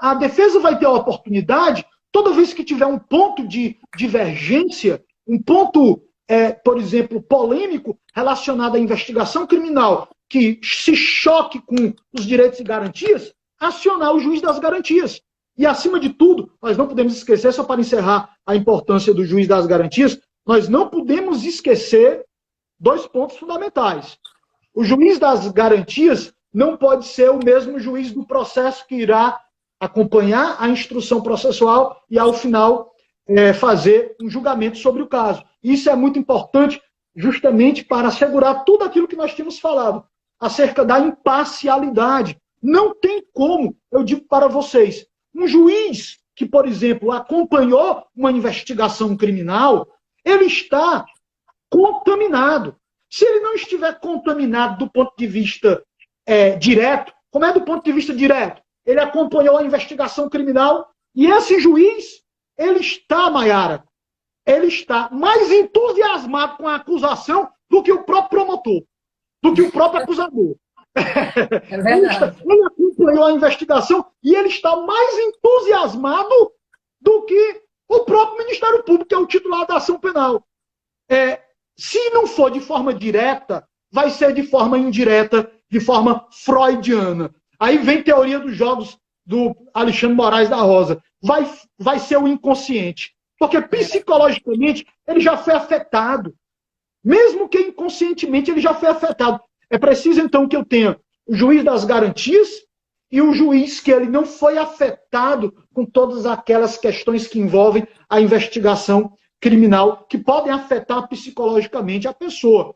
a defesa vai ter a oportunidade, toda vez que tiver um ponto de divergência, um ponto, por exemplo, polêmico relacionado à investigação criminal, que se choque com os direitos e garantias, acionar o juiz das garantias. E, acima de tudo, nós não podemos esquecer, só para encerrar a importância do juiz das garantias, nós não podemos esquecer 2 pontos fundamentais. O juiz das garantias não pode ser o mesmo juiz do processo que irá acompanhar a instrução processual e, ao final, fazer um julgamento sobre o caso. Isso é muito importante justamente para assegurar tudo aquilo que nós tínhamos falado acerca da imparcialidade. Não tem como, eu digo para vocês, um juiz que, por exemplo, acompanhou uma investigação criminal, ele está contaminado. Se ele não estiver contaminado do ponto de vista direto, como é do ponto de vista direto? Ele acompanhou a investigação criminal e esse juiz, ele está, Maiara, ele está mais entusiasmado com a acusação do que o próprio promotor, do que o próprio acusador. É verdade. Ele acompanhou a investigação e ele está mais entusiasmado do que o próprio Ministério Público, que é o titular da ação penal. Se não for de forma direta, vai ser de forma indireta, de forma freudiana. Aí vem teoria dos jogos do Alexandre Moraes da Rosa. Vai ser o inconsciente. Porque psicologicamente ele já foi afetado. Mesmo que inconscientemente ele já foi afetado. É preciso, então, que eu tenha o juiz das garantias e o juiz que ele não foi afetado com todas aquelas questões que envolvem a investigação criminal, que podem afetar psicologicamente a pessoa.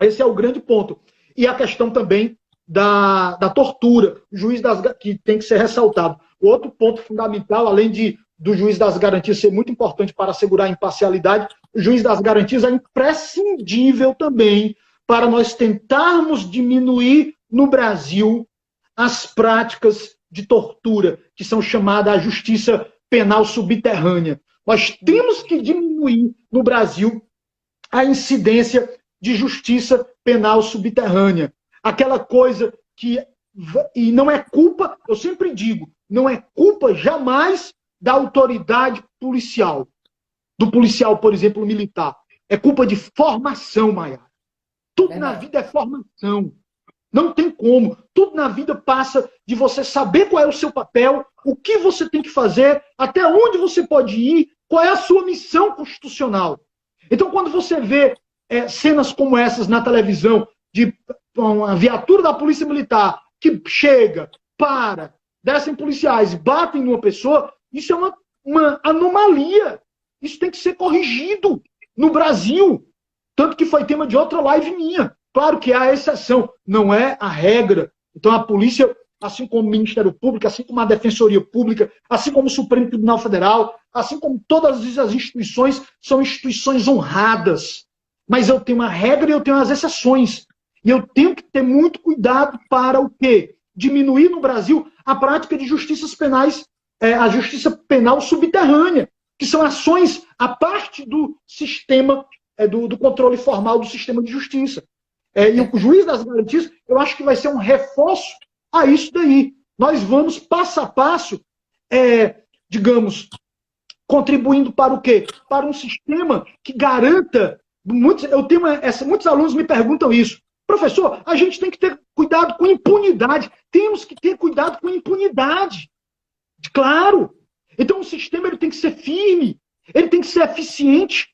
Esse é o grande ponto. E a questão também da tortura, o juiz que tem que ser ressaltado. O outro ponto fundamental, além do juiz das garantias ser muito importante para assegurar a imparcialidade, o juiz das garantias é imprescindível também para nós tentarmos diminuir no Brasil as práticas de tortura, que são chamadas a justiça penal subterrânea. Nós temos que diminuir no Brasil a incidência de justiça penal subterrânea. Aquela coisa que, e não é culpa, eu sempre digo, não é culpa jamais da autoridade policial, do policial, por exemplo, militar. É culpa de formação, Maiara. Tudo na vida é formação. Não tem como. Tudo na vida passa de você saber qual é o seu papel, o que você tem que fazer, até onde você pode ir, qual é a sua missão constitucional. Então, quando você vê cenas como essas na televisão, de uma viatura da Polícia Militar que chega, descem policiais, batem numa pessoa, isso é uma anomalia. Isso tem que ser corrigido no Brasil. Tanto que foi tema de outra live minha. Claro que há exceção, não é a regra. Então a polícia, assim como o Ministério Público, assim como a Defensoria Pública, assim como o Supremo Tribunal Federal, assim como todas as instituições, são instituições honradas. Mas eu tenho uma regra e eu tenho as exceções. E eu tenho que ter muito cuidado para o quê? Diminuir no Brasil a prática de justiças penais, a justiça penal subterrânea, que são ações à parte do sistema, do controle formal do sistema de justiça. E o juiz das garantias, eu acho que vai ser um reforço a isso daí. Nós vamos, passo a passo, digamos, contribuindo para o quê? Para um sistema que garanta... muitos alunos me perguntam isso. Professor, a gente tem que ter cuidado com impunidade. Temos que ter cuidado com impunidade. Claro. Então o sistema ele tem que ser firme, ele tem que ser eficiente.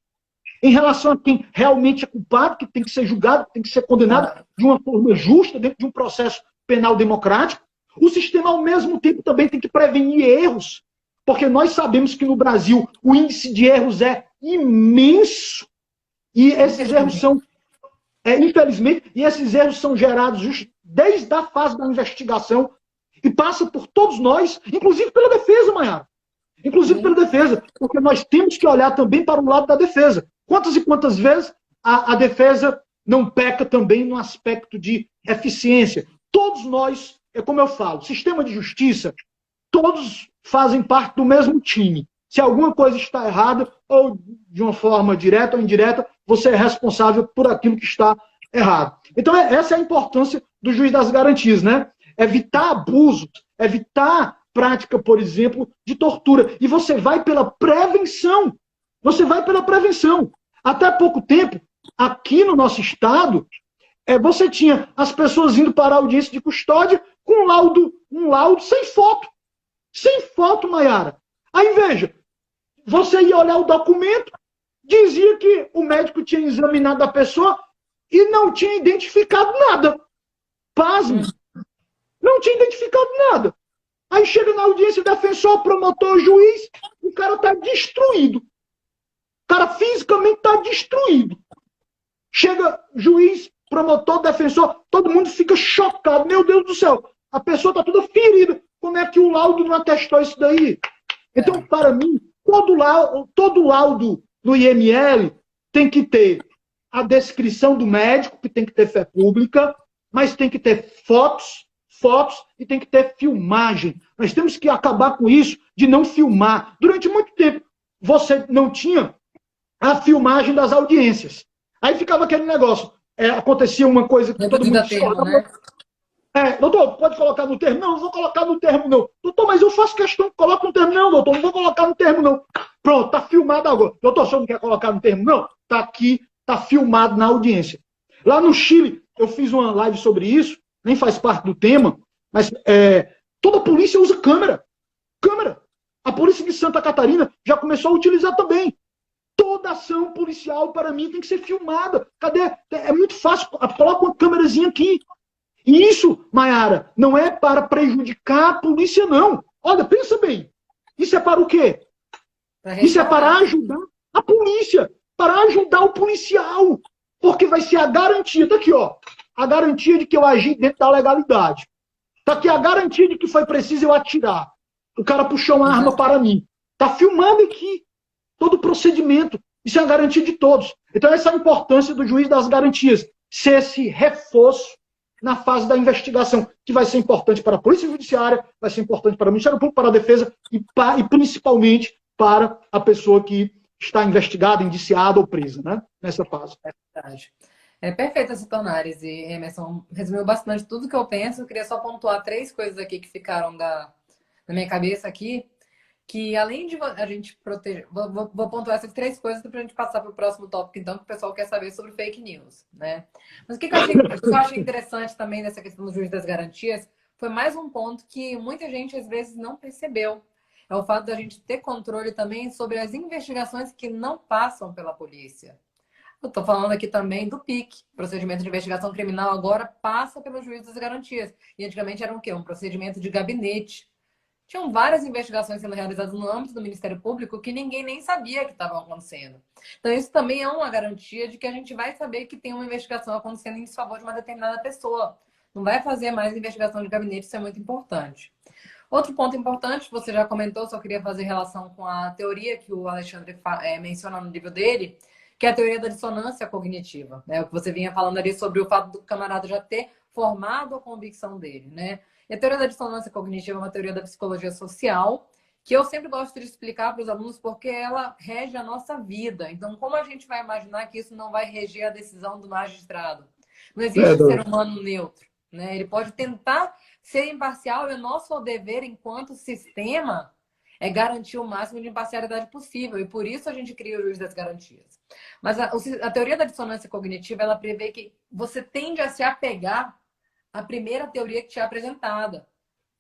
em relação a quem realmente é culpado, que tem que ser julgado, que tem que ser condenado de uma forma justa, dentro de um processo penal democrático. O sistema, ao mesmo tempo, também tem que prevenir erros, porque nós sabemos que no Brasil o índice de erros é imenso, e esses erros são, infelizmente, e esses erros são gerados desde a fase da investigação e passa por todos nós, inclusive pela defesa, Maiara. Inclusive pela defesa, porque nós temos que olhar também para o lado da defesa. Quantas e quantas vezes a defesa não peca também no aspecto de eficiência? Todos nós, é como eu falo, sistema de justiça, todos fazem parte do mesmo time. Se alguma coisa está errada, ou de uma forma direta ou indireta, você é responsável por aquilo que está errado. Então, essa é a importância do juiz das garantias, né? Evitar abusos, evitar prática, por exemplo, de tortura. E você vai pela prevenção. Você vai pela prevenção. Até pouco tempo, aqui no nosso estado, você tinha as pessoas indo para a audiência de custódia com um laudo sem foto. Sem foto, Maiara. Aí, veja, você ia olhar o documento, dizia que o médico tinha examinado a pessoa e não tinha identificado nada. Pasme. Não tinha identificado nada. Aí chega na audiência, defensor, promotor, juiz, o cara está destruído. O cara fisicamente está destruído. Chega juiz, promotor, defensor, todo mundo fica chocado. Meu Deus do céu, a pessoa está toda ferida. Como é que o laudo não atestou isso daí? Então, para mim, todo laudo no IML tem que ter a descrição do médico, que tem que ter fé pública, mas tem que ter fotos e tem que ter filmagem. Nós temos que acabar com isso de não filmar. Durante muito tempo, você não tinha a filmagem das audiências. Aí ficava aquele negócio. Acontecia uma coisa que todo mundo chorava. Né? Doutor, pode colocar no termo? Não, não vou colocar no termo, não. Doutor, mas eu faço questão que coloque no termo. Não, doutor, não vou colocar no termo, não. Pronto, tá filmado agora. Doutor, o senhor não quer colocar no termo? Não, tá aqui, tá filmado na audiência. Lá no Chile, eu fiz uma live sobre isso, nem faz parte do tema, mas toda a polícia usa câmera. Câmera. A polícia de Santa Catarina já começou a utilizar também. Toda ação policial, para mim, tem que ser filmada. Cadê? É muito fácil. Coloca uma câmerazinha aqui. E isso, Maiara, não é para prejudicar a polícia, não. Olha, pensa bem. Isso é para o quê? Isso é para ajudar a polícia, para ajudar o policial. Porque vai ser a garantia. Tá aqui, ó. A garantia de que eu agi dentro da legalidade. Tá aqui a garantia de que foi preciso eu atirar. O cara puxou uma arma para mim. Tá filmando aqui todo o procedimento. Isso é a garantia de todos. Então, essa é a importância do juiz das garantias. Ser esse reforço na fase da investigação, que vai ser importante para a Polícia Judiciária, vai ser importante para o Ministério Público, para a Defesa e principalmente para a pessoa que está investigada, indiciada ou presa, né? Nessa fase. É verdade. É perfeita essa tua análise, Emerson. Resumiu bastante tudo que eu penso. Eu queria só pontuar 3 coisas aqui que ficaram na minha cabeça aqui, que além de a gente proteger... Vou pontuar essas 3 coisas para a gente passar para o próximo tópico, então, que o pessoal quer saber sobre fake news, né? Mas o que eu achei interessante também nessa questão do juiz das garantias foi mais um ponto que muita gente, às vezes, não percebeu. É o fato da gente ter controle também sobre as investigações que não passam pela polícia. Eu estou falando aqui também do PIC, procedimento de investigação criminal, agora passa pelo juiz das garantias. E antigamente era o quê? Um procedimento de gabinete. Tinham várias investigações sendo realizadas no âmbito do Ministério Público que ninguém nem sabia que estavam acontecendo. Então, isso também é uma garantia de que a gente vai saber que tem uma investigação acontecendo em desfavor de uma determinada pessoa. Não vai fazer mais investigação de gabinete, isso é muito importante. Outro ponto importante, você já comentou, só queria fazer relação com a teoria que o Alexandre menciona no livro dele, que é a teoria da dissonância cognitiva. Né? O que você vinha falando ali sobre o fato do camarada já ter formado a convicção dele, né? E a teoria da dissonância cognitiva é uma teoria da psicologia social que eu sempre gosto de explicar para os alunos porque ela rege a nossa vida. Então, como a gente vai imaginar que isso não vai reger a decisão do magistrado? Não existe ser humano neutro, né? Ele pode tentar ser imparcial e o nosso dever enquanto sistema é garantir o máximo de imparcialidade possível. E por isso a gente cria o juiz das garantias. Mas a teoria da dissonância cognitiva, ela prevê que você tende a se apegar à primeira teoria que te é apresentada.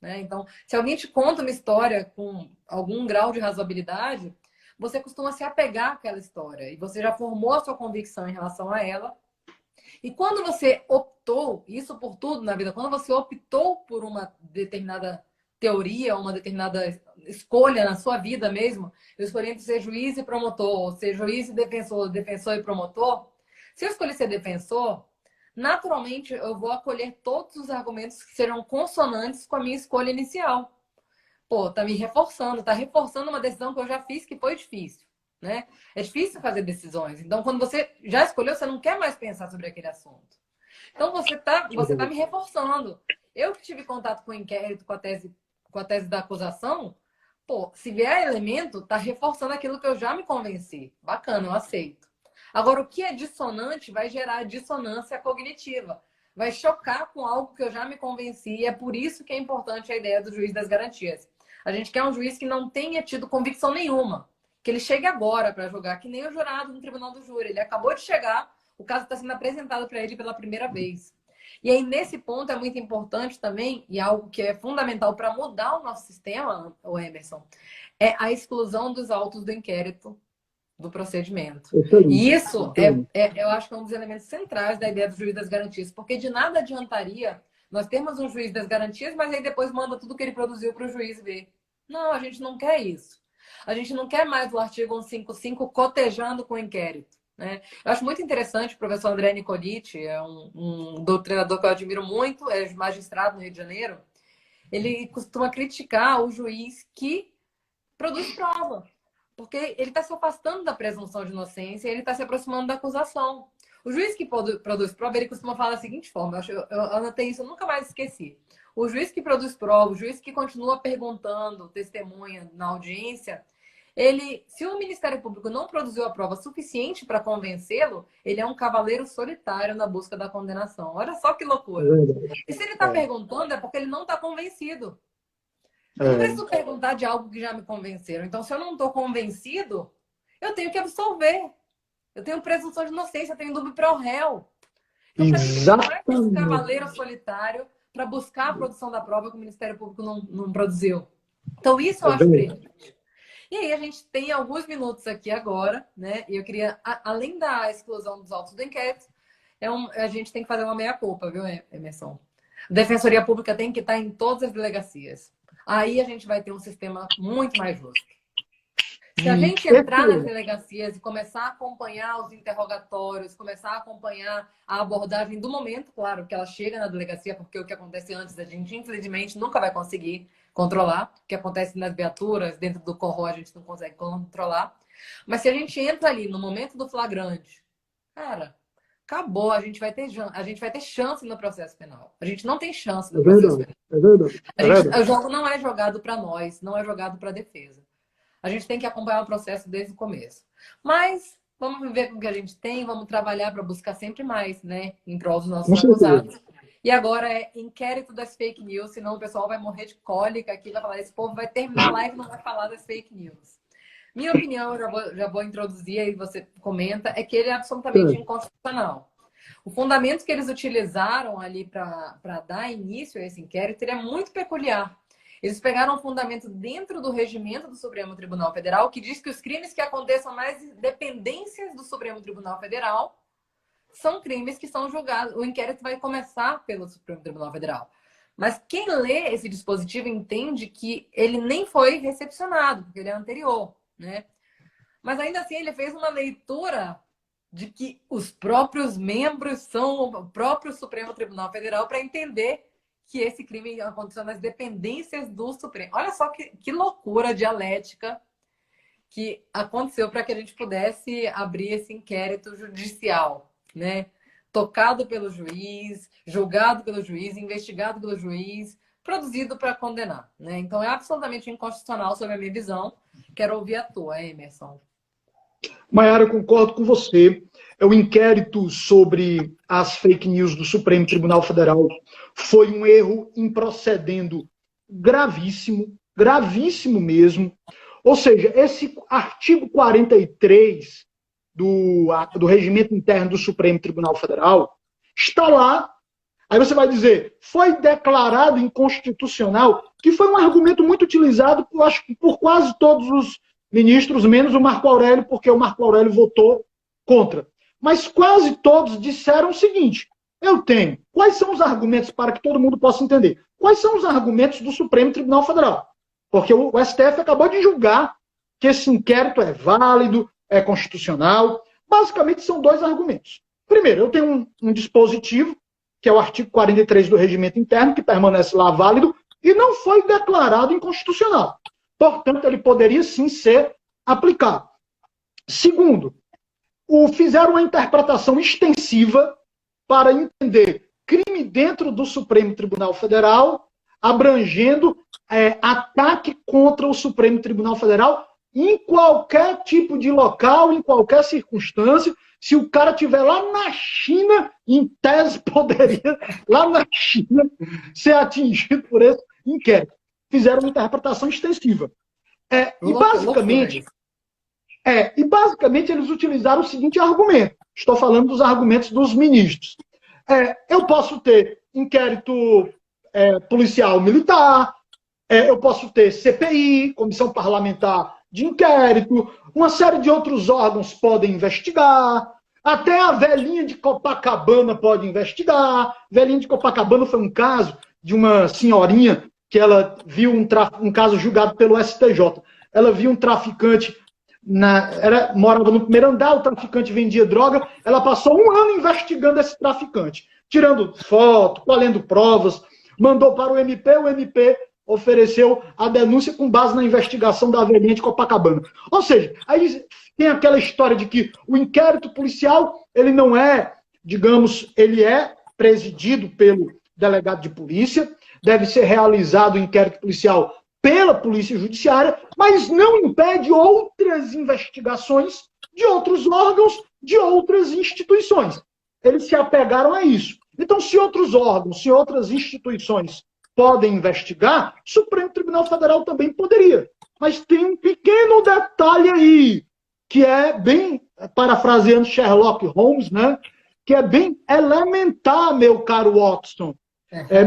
Né? Então, se alguém te conta uma história com algum grau de razoabilidade, você costuma se apegar àquela história e você já formou a sua convicção em relação a ela. E quando você optou, isso por tudo na vida, quando você optou por uma determinada teoria, uma determinada escolha na sua vida mesmo, eu escolhi entre ser juiz e promotor, ser juiz e defensor, defensor e promotor. Se eu escolher ser defensor, naturalmente eu vou acolher todos os argumentos que serão consonantes com a minha escolha inicial. Pô, tá me reforçando, tá reforçando uma decisão que eu já fiz que foi difícil, né? É difícil fazer decisões. Então, quando você já escolheu, você não quer mais pensar sobre aquele assunto. Então, você tá me reforçando. Eu que tive contato com o inquérito, com a tese da acusação, pô, se vier elemento, tá reforçando aquilo que eu já me convenci. Bacana, eu aceito. Agora, o que é dissonante vai gerar dissonância cognitiva. Vai chocar com algo que eu já me convenci. E é por isso que é importante a ideia do juiz das garantias. A gente quer um juiz que não tenha tido convicção nenhuma. Que ele chegue agora para julgar, que nem o jurado no tribunal do júri. Ele acabou de chegar, o caso está sendo apresentado para ele pela primeira vez. E aí, nesse ponto, é muito importante também, e algo que é fundamental para mudar o nosso sistema, o Emerson, é a exclusão dos autos do inquérito do procedimento. E isso, eu acho que é um dos elementos centrais da ideia do juiz das garantias, porque de nada adiantaria nós termos um juiz das garantias, mas aí depois manda tudo que ele produziu para o juiz ver. Não, a gente não quer isso. A gente não quer mais o artigo 155 cotejando com o inquérito, né? Eu acho muito interessante, o professor André Nicoliti, é um doutrinador que eu admiro muito, é magistrado no Rio de Janeiro. Ele costuma criticar o juiz que produz prova, porque ele está se afastando da presunção de inocência e ele está se aproximando da acusação. O juiz que produz prova, ele costuma falar da seguinte forma, eu anotei isso, eu nunca mais esqueci. O juiz que produz prova, o juiz que continua perguntando, testemunha na audiência, se o Ministério Público não produziu a prova suficiente para convencê-lo, ele é um cavaleiro solitário na busca da condenação. Olha só que loucura. E se ele está perguntando, é porque ele não está convencido. Eu não preciso perguntar de algo que já me convenceram. Então, se eu não estou convencido, eu tenho que absolver. Eu tenho presunção de inocência, eu tenho dúvida para o réu. Então, para que esse cavaleiro solitário para buscar a produção da prova que o Ministério Público não produziu. Então, isso eu acho brilhante. E aí, a gente tem alguns minutos aqui agora, né? E eu queria, além da exclusão dos autos do inquérito, a gente tem que fazer uma meia-culpa, viu, Emerson? A Defensoria Pública tem que estar em todas as delegacias. Aí a gente vai ter um sistema muito mais justo. Se a gente entrar nas delegacias e começar a acompanhar os interrogatórios, começar a acompanhar a abordagem do momento, claro, que ela chega na delegacia, porque o que acontece antes a gente, infelizmente, nunca vai conseguir controlar. O que acontece nas viaturas, dentro do corro, a gente não consegue controlar. Mas se a gente entra ali no momento do flagrante, cara, acabou, a gente vai ter chance no processo penal. A gente não tem chance no processo penal. O jogo não é jogado para nós, não é jogado para a defesa. A gente tem que acompanhar o processo desde o começo. Mas vamos viver com o que a gente tem, vamos trabalhar para buscar sempre mais, né? Em prol dos nossos acusados. E agora é inquérito das fake news, senão o pessoal vai morrer de cólica aqui, vai falar, esse povo vai terminar a live e não vai falar das fake news. Minha opinião, eu já vou introduzir aí, você comenta, é que ele é absolutamente inconstitucional. O fundamento que eles utilizaram ali para dar início a esse inquérito, ele é muito peculiar. Eles pegaram um fundamento dentro do regimento do Supremo Tribunal Federal, que diz que os crimes que aconteçam nas dependências do Supremo Tribunal Federal são crimes que são julgados. O inquérito vai começar pelo Supremo Tribunal Federal. Mas quem lê esse dispositivo entende que ele nem foi recepcionado, porque ele é anterior, né? Mas ainda assim ele fez uma leitura de que os próprios membros são o próprio Supremo Tribunal Federal para entender que esse crime aconteceu nas dependências do Supremo. Olha só que loucura dialética que aconteceu para que a gente pudesse abrir esse inquérito judicial, né? Tocado pelo juiz, julgado pelo juiz, investigado pelo juiz, produzido para condenar, né? Então é absolutamente inconstitucional sob a minha visão. Quero ouvir a tua, Emerson. Maiara, eu concordo com você. O inquérito sobre as fake news do Supremo Tribunal Federal foi um erro improcedendo gravíssimo, gravíssimo mesmo. Ou seja, esse artigo 43 do Regimento Interno do Supremo Tribunal Federal está lá. Aí você vai dizer, foi declarado inconstitucional, que foi um argumento muito utilizado por quase todos ministros, menos o Marco Aurélio, porque o Marco Aurélio votou contra. Mas quase todos disseram o seguinte: eu tenho. Quais são os argumentos, para que todo mundo possa entender? Quais são os argumentos do Supremo Tribunal Federal? Porque o STF acabou de julgar que esse inquérito é válido, é constitucional. Basicamente, são dois argumentos. Primeiro, eu tenho um dispositivo, que é o artigo 43 do Regimento Interno, que permanece lá válido, e não foi declarado inconstitucional. Portanto, ele poderia sim ser aplicado. Segundo, fizeram uma interpretação extensiva para entender crime dentro do Supremo Tribunal Federal, abrangendo ataque contra o Supremo Tribunal Federal em qualquer tipo de local, em qualquer circunstância. Se o cara estiver lá na China, em tese poderia, lá na China, ser atingido por esse inquérito. Fizeram uma interpretação extensiva. E basicamente eles utilizaram o seguinte argumento. Estou falando dos argumentos dos ministros. Eu posso ter inquérito policial militar, eu posso ter CPI, Comissão Parlamentar de Inquérito, uma série de outros órgãos podem investigar, até a velhinha de Copacabana pode investigar. Velhinha de Copacabana foi um caso de uma senhorinha que ela viu um caso julgado pelo STJ. Ela viu um traficante, morava no primeiro andar, o traficante vendia droga, ela passou um ano investigando esse traficante, tirando foto, colhendo provas, mandou para o MP ofereceu a denúncia com base na investigação da velhinha de Copacabana. Ou seja, aí tem aquela história de que o inquérito policial, ele não é, digamos, ele é presidido pelo delegado de polícia, deve ser realizado o inquérito policial pela polícia judiciária, mas não impede outras investigações de outros órgãos, de outras instituições. Eles se apegaram a isso. Então, se outros órgãos, se outras instituições podem investigar, o Supremo Tribunal Federal também poderia. Mas tem um pequeno detalhe aí, que é bem, parafraseando Sherlock Holmes, né? Que é bem elementar, meu caro Watson,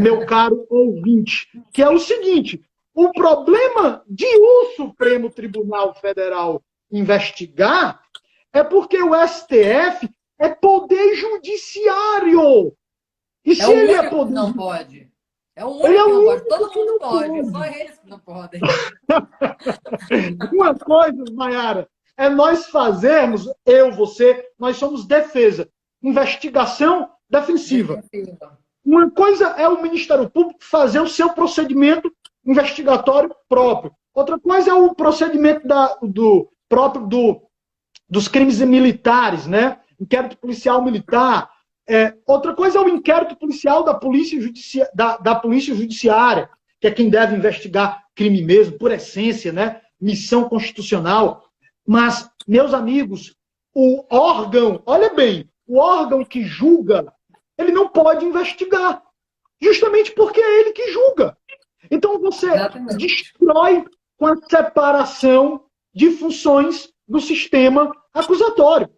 meu caro ouvinte, que é o seguinte: o problema de o Supremo Tribunal Federal investigar é porque o STF é poder judiciário. E se ele é poder... Não pode. É o único que não pode. Todo mundo pode, só eles que não podem. Uma coisa, Mayara, é nós fazermos, você, nós somos defesa. Investigação defensiva. Uma coisa é o Ministério Público fazer o seu procedimento investigatório próprio. Outra coisa é o procedimento dos crimes militares, né? Inquérito policial militar. Outra coisa é o inquérito policial da polícia judiciária, que é quem deve investigar crime mesmo, por essência, né? Missão constitucional. Mas, meus amigos, o órgão, olha bem, o órgão que julga, ele não pode investigar, justamente porque é ele que julga. Então você destrói com a separação de funções do sistema acusatório.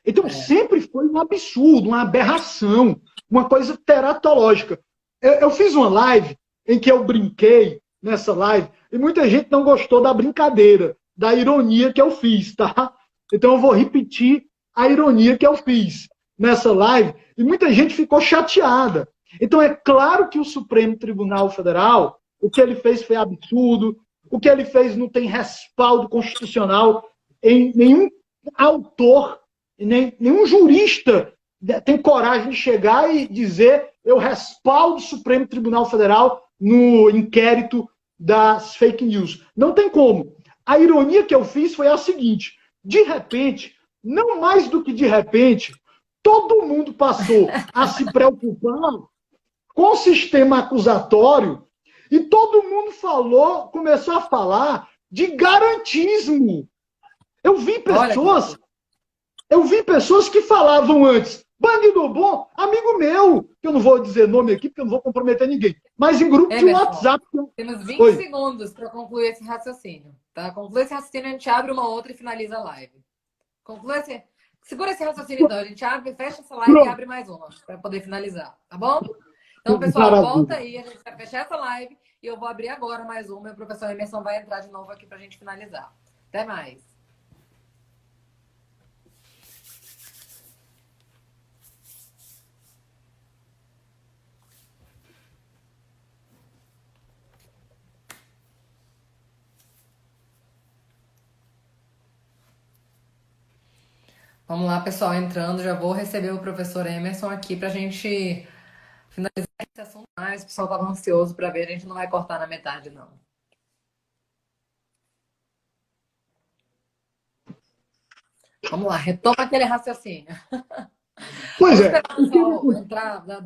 Então sempre foi um absurdo, uma aberração, uma coisa teratológica. Eu fiz uma live em que eu brinquei nessa live e muita gente não gostou da brincadeira, da ironia que eu fiz, tá? Então eu vou repetir a ironia que eu fiz nessa live e muita gente ficou chateada. Então é claro que o Supremo Tribunal Federal, o que ele fez foi absurdo, o que ele fez não tem respaldo constitucional em nenhum autor, nenhum jurista tem coragem de chegar e dizer: eu respaldo o Supremo Tribunal Federal no inquérito das fake news. Não tem como. A ironia que eu fiz foi a seguinte: de repente, não mais do que de repente, todo mundo passou a se preocupar com o sistema acusatório e todo mundo começou a falar de garantismo. Eu vi pessoas que falavam antes, bandido bom, amigo meu, que eu não vou dizer nome aqui porque eu não vou comprometer ninguém, mas em grupo de WhatsApp. Temos 20 segundos para concluir esse raciocínio. Tá? Concluir esse raciocínio, a gente abre uma outra e finaliza a live. Segura esse raciocínio então, a gente abre, fecha essa live e abre mais uma para poder finalizar, tá bom? Então, pessoal, volta aí, a gente vai fechar essa live e eu vou abrir agora mais uma e o professor Emerson vai entrar de novo aqui para a gente finalizar. Até mais. Vamos lá, pessoal, entrando. Já vou receber o professor Emerson aqui para a gente finalizar esse assunto mais. O pessoal estava ansioso para ver, a gente não vai cortar na metade, não. Vamos lá, retoma aquele raciocínio. Pois Vamos é. esperar o pessoal entrar, dá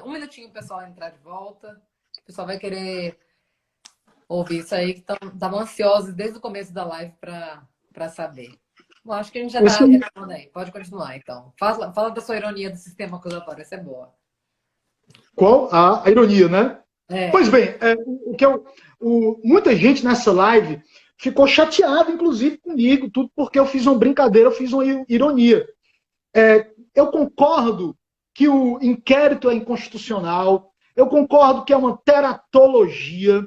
um minutinho o pessoal entrar de volta. O pessoal vai querer ouvir isso aí, que estavam ansiosos desde o começo da live para saber. Bom, acho que a gente já está retomando aí. Pode continuar, então. Fala da sua ironia do sistema acusatório, essa é boa. Qual? A ironia, né? É. Pois bem, muita gente nessa live ficou chateada, inclusive comigo, tudo porque eu fiz uma brincadeira, eu fiz uma ironia. Eu concordo que o inquérito é inconstitucional, eu concordo que é uma teratologia.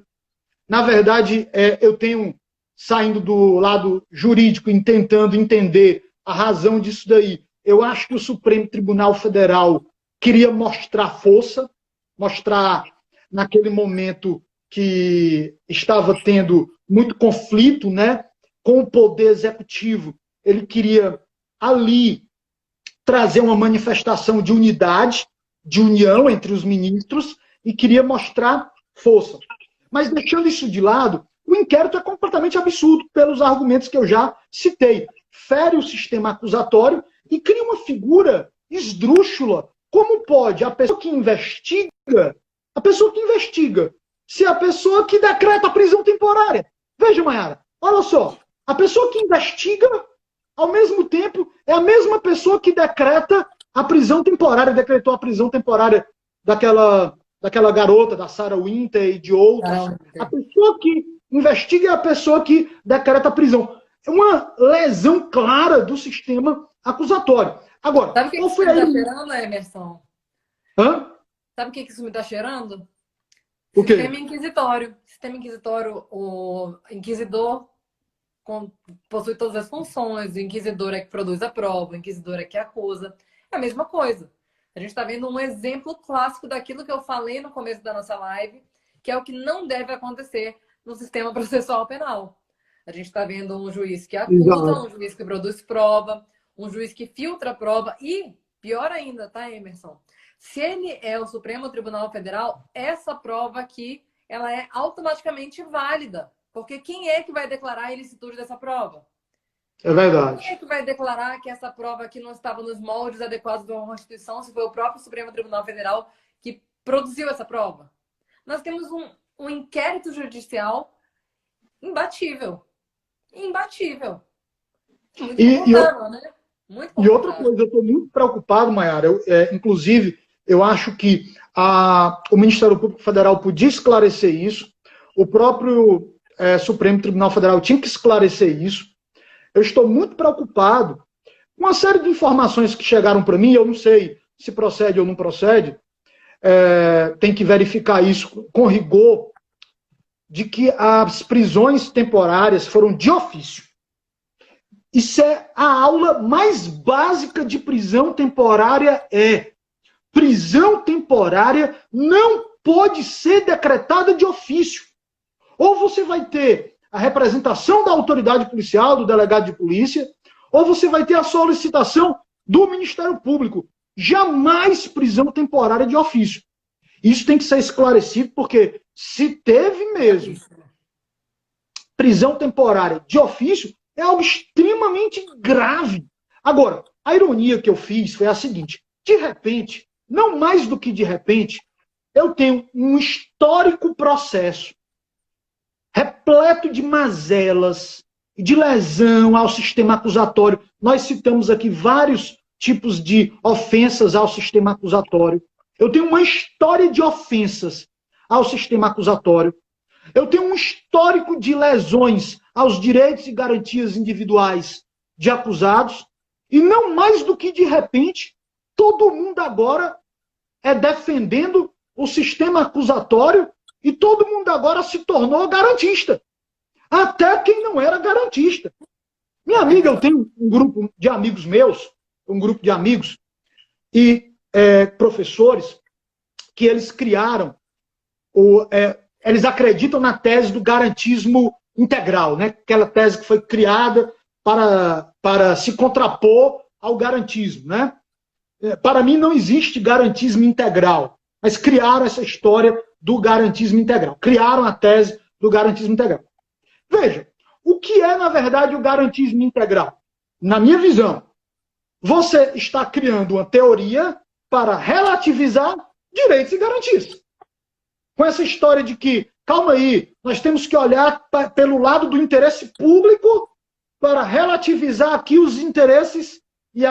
Na verdade, eu tenho, saindo do lado jurídico e tentando entender a razão disso daí, eu acho que o Supremo Tribunal Federal queria mostrar força, mostrar naquele momento que estava tendo muito conflito, né, com o poder executivo. Ele queria ali trazer uma manifestação de unidade, de união entre os ministros e queria mostrar força. Mas deixando isso de lado, o inquérito é completamente absurdo pelos argumentos que eu já citei. Fere o sistema acusatório e cria uma figura esdrúxula. Como pode a pessoa que investiga, se a pessoa que decreta a prisão temporária? Veja, Mayara, olha só, a pessoa que investiga, ao mesmo tempo, é a mesma pessoa que decreta a prisão temporária, decretou a prisão temporária daquela garota, da Sarah Winter e de outros. A pessoa que investiga é a pessoa que decreta a prisão. É uma lesão clara do sistema acusatório. Agora, sabe o que isso me está cheirando, Emerson? Hã? Sabe o que isso me está cheirando? O quê? Sistema inquisitório. Sistema inquisitório, o inquisidor possui todas as funções, o inquisidor é que produz a prova, o inquisidor é que acusa. É a mesma coisa. A gente está vendo um exemplo clássico daquilo que eu falei no começo da nossa live, que é o que não deve acontecer no sistema processual penal. A gente está vendo um juiz que acusa, um juiz que produz prova, um juiz que filtra a prova e, pior ainda, tá, Emerson? Se ele é o Supremo Tribunal Federal, essa prova aqui, ela é automaticamente válida. Porque quem é que vai declarar a ilicitude dessa prova? É verdade. Quem é que vai declarar que essa prova aqui não estava nos moldes adequados da Constituição, se foi o próprio Supremo Tribunal Federal que produziu essa prova? Nós temos um inquérito judicial imbatível. Imbatível. Muito complicado, né? Muito complicado. E outra coisa, eu estou muito preocupado, Mayara. Inclusive, eu acho que o Ministério Público Federal podia esclarecer isso. O próprio Supremo Tribunal Federal tinha que esclarecer isso. Eu estou muito preocupado com uma série de informações que chegaram para mim. Eu não sei se procede ou não procede. Tem que verificar isso com rigor, de que as prisões temporárias foram de ofício. Isso é a aula mais básica de prisão temporária. Prisão temporária não pode ser decretada de ofício. Ou você vai ter a representação da autoridade policial, do delegado de polícia, ou você vai ter a solicitação do Ministério Público. Jamais prisão temporária de ofício. Isso tem que ser esclarecido, porque se teve mesmo prisão temporária de ofício, é algo extremamente grave. Agora, a ironia que eu fiz foi a seguinte: de repente, não mais do que de repente, eu tenho um histórico processo repleto de mazelas, de lesão ao sistema acusatório. Nós citamos aqui vários tipos de ofensas ao sistema acusatório. Eu tenho uma história de ofensas ao sistema acusatório. Eu tenho um histórico de lesões aos direitos e garantias individuais de acusados. E não mais do que de repente, todo mundo agora é defendendo o sistema acusatório e todo mundo agora se tornou garantista. Até quem não era garantista. Minha amiga, eu tenho um grupo de amigos meus, um grupo de amigos e professores que eles criaram, eles acreditam na tese do garantismo integral, né? Aquela tese que foi criada para se contrapor ao garantismo, né? Para mim não existe garantismo integral, mas criaram essa história do garantismo integral, criaram a tese do garantismo integral. Veja, o que é, na verdade, o garantismo integral? Na minha visão, você está criando uma teoria para relativizar direitos e garantias. Com essa história de que, calma aí, nós temos que olhar pelo lado do interesse público para relativizar aqui os interesses e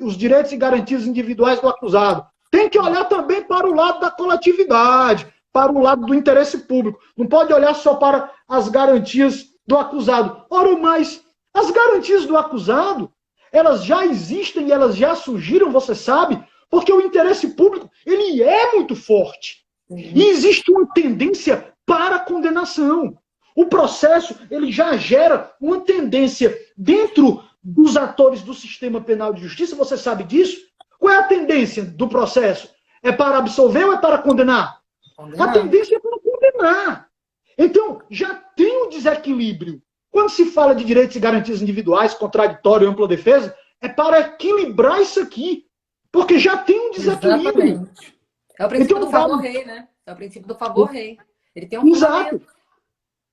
os direitos e garantias individuais do acusado. Tem que olhar também para o lado da coletividade, para o lado do interesse público. Não pode olhar só para as garantias do acusado. Ora, mas as garantias do acusado, elas já existem e elas já surgiram, você sabe, porque o interesse público, ele é muito forte. E existe uma tendência para a condenação. O processo, ele já gera uma tendência dentro dos atores do sistema penal de justiça, você sabe disso? Qual é a tendência do processo? É para absolver ou é para condenar? A tendência é para condenar. Então, já tem um desequilíbrio. Quando se fala de direitos e garantias individuais, contraditório e ampla defesa, é para equilibrar isso aqui. Porque já tem um desequilíbrio. Exatamente. É o princípio do favor-rei, né? É o princípio do favor-rei. Ele tem um Exato.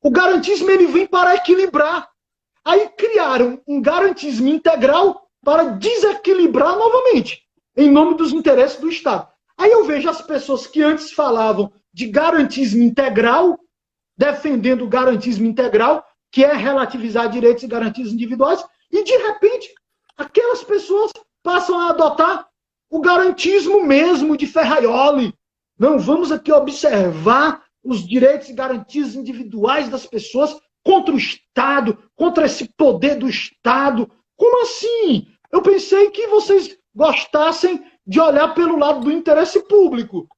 O garantismo, ele vem para equilibrar. Aí criaram um garantismo integral para desequilibrar novamente, em nome dos interesses do Estado. Aí eu vejo as pessoas que antes falavam de garantismo integral, defendendo o garantismo integral, que é relativizar direitos e garantias individuais, e de repente, aquelas pessoas passam a adotar o garantismo mesmo de Ferraioli. Não, vamos aqui observar os direitos e garantias individuais das pessoas contra o Estado, contra esse poder do Estado. Como assim? Eu pensei que vocês gostassem de olhar pelo lado do interesse público.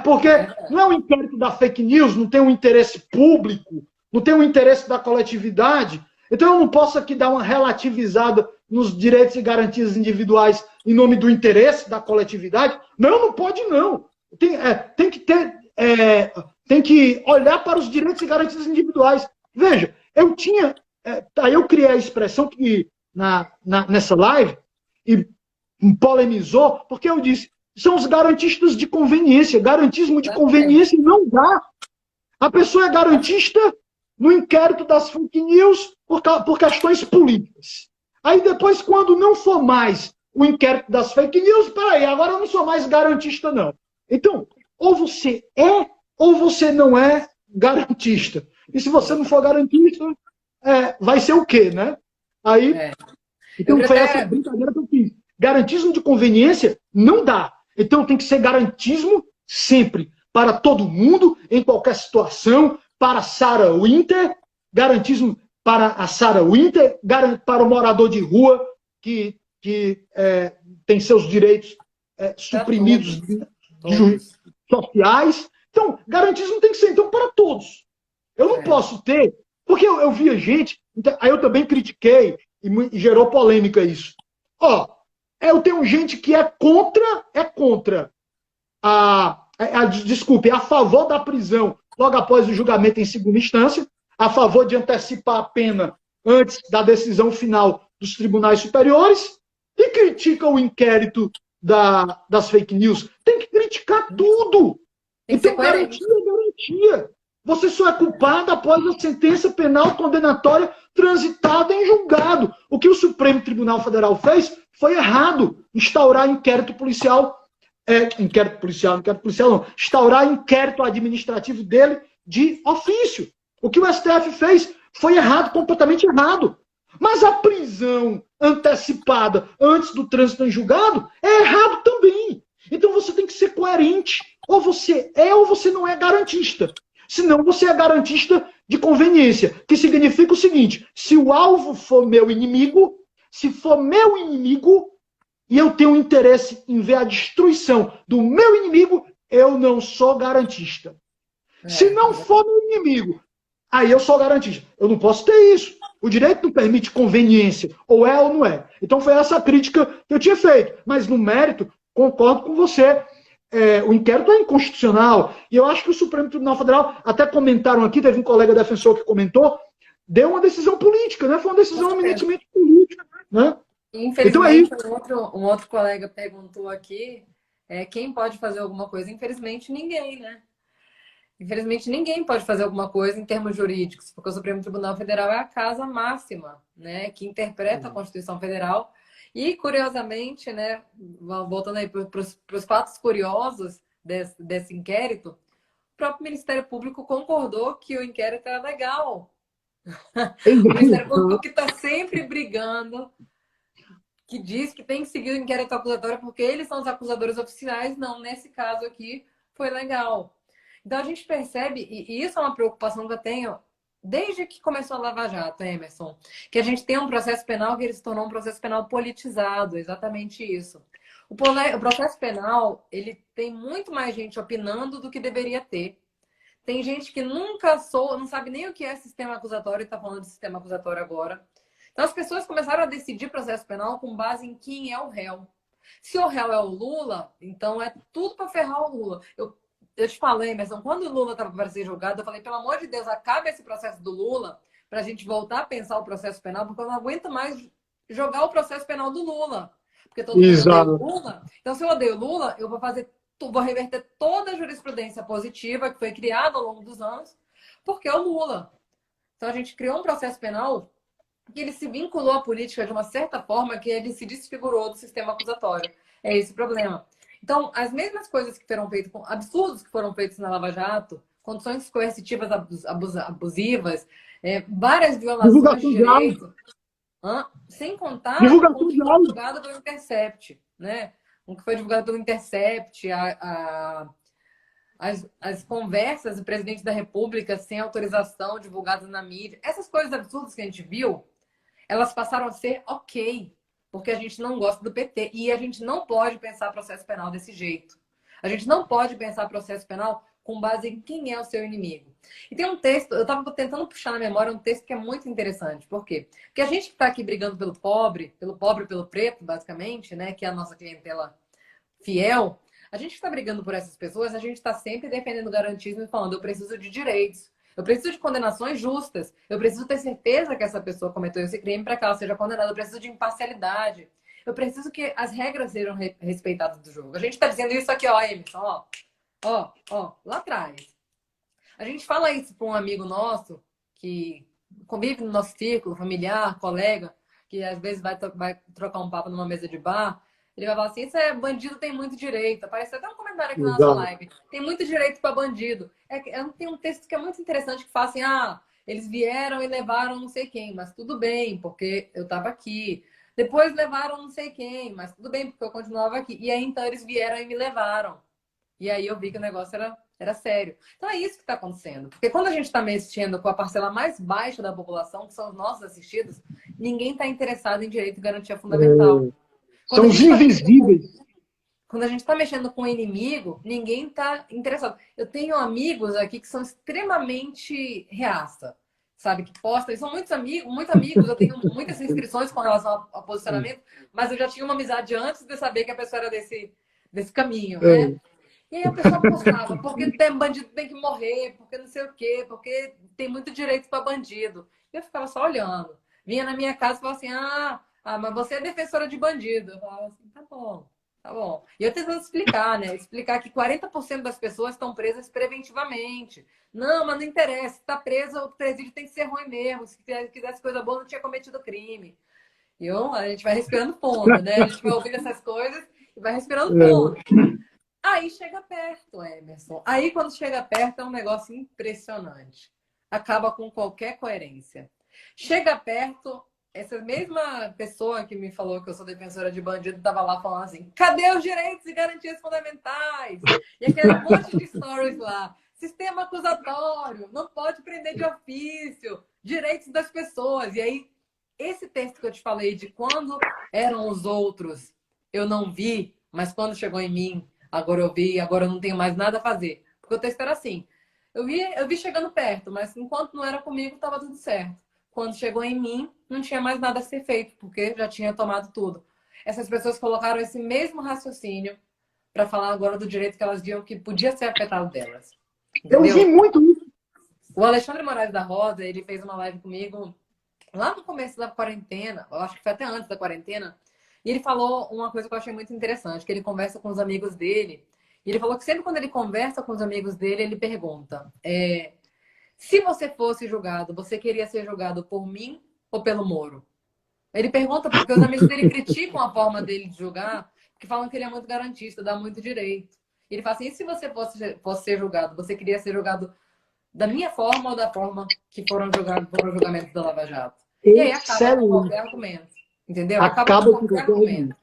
Porque não é um inquérito da fake news, não tem um interesse público, não tem um interesse da coletividade. Então eu não posso aqui dar uma relativizada nos direitos e garantias individuais em nome do interesse da coletividade. Não pode não. Tem que olhar para os direitos e garantias individuais. Veja, eu criei a expressão que nessa live e polemizou, porque eu disse, são os garantistas de conveniência. Garantismo de conveniência não dá. A pessoa é garantista no inquérito das fake news por questões políticas. Aí depois, quando não for mais o inquérito das fake news, peraí, agora eu não sou mais garantista, não. Então, ou você é ou você não é garantista. E se você não for garantista, vai ser o quê, né? Aí, então foi essa brincadeira que eu fiz. Garantismo de conveniência não dá. Então tem que ser garantismo sempre, para todo mundo, em qualquer situação, para a Sarah Winter, garantismo para a Sarah Winter, para o morador de rua que tem seus direitos suprimidos sociais. Então, garantismo tem que ser então para todos. Eu não posso ter, porque eu via gente, aí eu também critiquei e gerou polêmica isso. Eu tenho gente que é contra desculpe, é a favor da prisão logo após o julgamento em segunda instância, a favor de antecipar a pena antes da decisão final dos tribunais superiores, e critica o inquérito das fake news. Tem que criticar tudo. Então, garantia é garantia. Você só é culpado após a sentença penal condenatória transitada em julgado. O que o Supremo Tribunal Federal fez foi errado. Instaurar inquérito policial instaurar inquérito administrativo dele de ofício. O que o STF fez foi errado, completamente errado. Mas a prisão antecipada antes do trânsito em julgado é errado também. Então você tem que ser coerente. Ou você é ou você não é garantista. Senão você é garantista de conveniência. Que significa o seguinte: se o alvo for meu inimigo, se for meu inimigo, e eu tenho interesse em ver a destruição do meu inimigo, eu não sou garantista. Se não for meu inimigo, aí eu sou garantista. Eu não posso ter isso. O direito não permite conveniência, ou é ou não é. Então foi essa a crítica que eu tinha feito. Mas no mérito, concordo com você. O inquérito é inconstitucional. E eu acho que o Supremo Tribunal Federal, até comentaram aqui, teve um colega defensor que comentou, deu uma decisão política, né? Foi uma decisão eminentemente política. Né? Então é Infelizmente, isso. um outro colega perguntou aqui, quem pode fazer alguma coisa? Infelizmente, ninguém, né? Infelizmente, ninguém pode fazer alguma coisa em termos jurídicos, porque o Supremo Tribunal Federal é a casa máxima, né, que interpreta a Constituição Federal. E, curiosamente, né, voltando aí para os fatos curiosos desse inquérito, o próprio Ministério Público concordou que o inquérito era legal. O Ministério Público que está sempre brigando, que diz que tem que seguir o inquérito acusatório porque eles são os acusadores oficiais. Não, nesse caso aqui foi legal. Então a gente percebe, e isso é uma preocupação que eu tenho desde que começou a Lava Jato, Emerson, que a gente tem um processo penal que ele se tornou um processo penal politizado, exatamente isso. O processo penal, ele tem muito mais gente opinando do que deveria ter. Tem gente que nunca não sabe nem o que é sistema acusatório e está falando de sistema acusatório agora. Então as pessoas começaram a decidir processo penal com base em quem é o réu. Se o réu é o Lula, então é tudo para ferrar o Lula. Eu te falei, mas quando o Lula estava para ser julgado, eu falei, pelo amor de Deus, acabe esse processo do Lula para a gente voltar a pensar o processo penal, porque eu não aguento mais jogar o processo penal do Lula. Porque todo mundo odeia o Lula. Então, se eu odeio o Lula, eu vou reverter toda a jurisprudência positiva que foi criada ao longo dos anos, porque é o Lula. Então, a gente criou um processo penal que ele se vinculou à política de uma certa forma que ele se desfigurou do sistema acusatório. É esse o problema. Então, as mesmas coisas que foram feitas, absurdos que foram feitos na Lava Jato, condições coercitivas abusivas, várias violações de direito, sem contar com o que foi divulgado pelo Intercept, né? O que foi divulgado pelo Intercept, as conversas do presidente da República sem autorização divulgadas na mídia, essas coisas absurdas que a gente viu, elas passaram a ser ok, porque a gente não gosta do PT. E a gente não pode pensar processo penal desse jeito. A gente não pode pensar processo penal com base em quem é o seu inimigo. E tem um texto, eu estava tentando puxar na memória um texto que é muito interessante. Por quê? Porque a gente que está aqui brigando pelo pobre e pelo preto, basicamente, né, que é a nossa clientela fiel, a gente que está brigando por essas pessoas, a gente está sempre defendendo o garantismo e falando, eu preciso de direitos. Eu preciso de condenações justas. Eu preciso ter certeza que essa pessoa cometeu esse crime para que ela seja condenada. Eu preciso de imparcialidade. Eu preciso que as regras sejam respeitadas do jogo. A gente está dizendo isso aqui, ó, Emerson, lá atrás. A gente fala isso para um amigo nosso que convive no nosso círculo familiar, colega, que às vezes vai trocar um papo numa mesa de bar. Ele vai falar assim, isso bandido tem muito direito. Apareceu até um comentário aqui na nossa live. Tem muito direito para bandido. Tem um texto que é muito interessante que fala assim, eles vieram e levaram não sei quem, mas tudo bem, porque eu estava aqui. Depois levaram não sei quem, mas tudo bem, porque eu continuava aqui. E aí, então, eles vieram e me levaram. E aí eu vi que o negócio era sério. Então é isso que está acontecendo. Porque quando a gente está mexendo com a parcela mais baixa da população, que são os nossos assistidos, ninguém está interessado em direito e garantia fundamental. São os invisíveis. Quando a gente está mexendo com o inimigo, ninguém está interessado. Eu tenho amigos aqui que são extremamente reaça, sabe? Que postam, eles são muitos amigos, eu tenho muitas inscrições com relação ao posicionamento, mas eu já tinha uma amizade antes de saber que a pessoa era desse caminho, né? E aí a pessoa postava, porque bandido tem que morrer, porque não sei o quê, porque tem muito direito para bandido. E eu ficava só olhando. Vinha na minha casa e falava assim, mas você é defensora de bandido. Eu falava assim, tá bom. E eu tentando explicar, né? Explicar que 40% das pessoas estão presas preventivamente. Não, mas não interessa. Se está preso, o presídio tem que ser ruim mesmo. Se quisesse coisa boa, não tinha cometido crime. E a gente vai respirando fundo, né? A gente vai ouvindo essas coisas e vai respirando fundo. Aí chega perto, Emerson. Aí quando chega perto é um negócio impressionante. Acaba com qualquer coerência. Chega perto, essa mesma pessoa que me falou que eu sou defensora de bandido estava lá falando assim, cadê os direitos e garantias fundamentais? E aquele monte de stories lá. Sistema acusatório, não pode prender de ofício, direitos das pessoas. E aí, esse texto que eu te falei de quando eram os outros, eu não vi, mas quando chegou em mim, agora eu vi, agora eu não tenho mais nada a fazer. Porque o texto era assim, eu vi chegando perto, mas enquanto não era comigo, estava tudo certo. quando chegou em mim, não tinha mais nada a ser feito, porque já tinha tomado tudo. Essas pessoas colocaram esse mesmo raciocínio para falar agora do direito que elas viam que podia ser afetado delas. Eu vi Entendeu? muito isso. O Alexandre Moraes da Rosa, ele fez uma live comigo lá no começo da quarentena, eu acho que foi até antes da quarentena, e ele falou uma coisa que eu achei muito interessante, que ele conversa com os amigos dele, e ele falou que sempre quando ele conversa com os amigos dele, ele pergunta, se você fosse julgado, você queria ser julgado por mim ou pelo Moro? Ele pergunta porque os amigos dele criticam a forma dele de julgar, porque falam que ele é muito garantista, dá muito direito. E ele fala assim, e se você fosse ser julgado, você queria ser julgado da minha forma ou da forma que foram julgamentos da Lava Jato? E aí acaba com Excelente. qualquer argumento. Entendeu? Acaba com Acaba com qualquer qualquer argumento. argumento.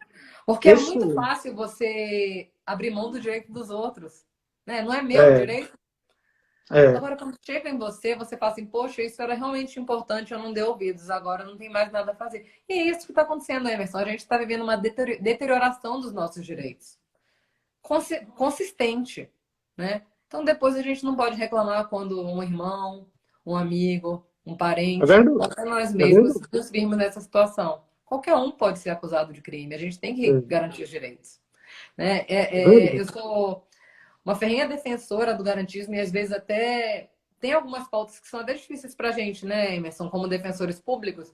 Porque é muito Excelente. fácil você abrir mão do direito dos outros. Né? Não é meu É, direito. é. Agora, quando chega em você, você fala assim, poxa, isso era realmente importante, eu não dei ouvidos, agora não tem mais nada a fazer. E é isso que está acontecendo, Emerson. A gente está vivendo uma deterioração dos nossos direitos. Consistente, né? Então, depois a gente não pode reclamar quando um irmão, um amigo, um É parente, ou verdade. até nós É mesmos verdade. nos virmos nessa situação. Qualquer um pode ser acusado de crime. A gente tem que É garantir os direitos. Né? Eu verdade. sou uma ferrenha defensora do garantismo e às vezes até tem algumas pautas que são até difíceis para a gente, né, Emerson, como defensores públicos.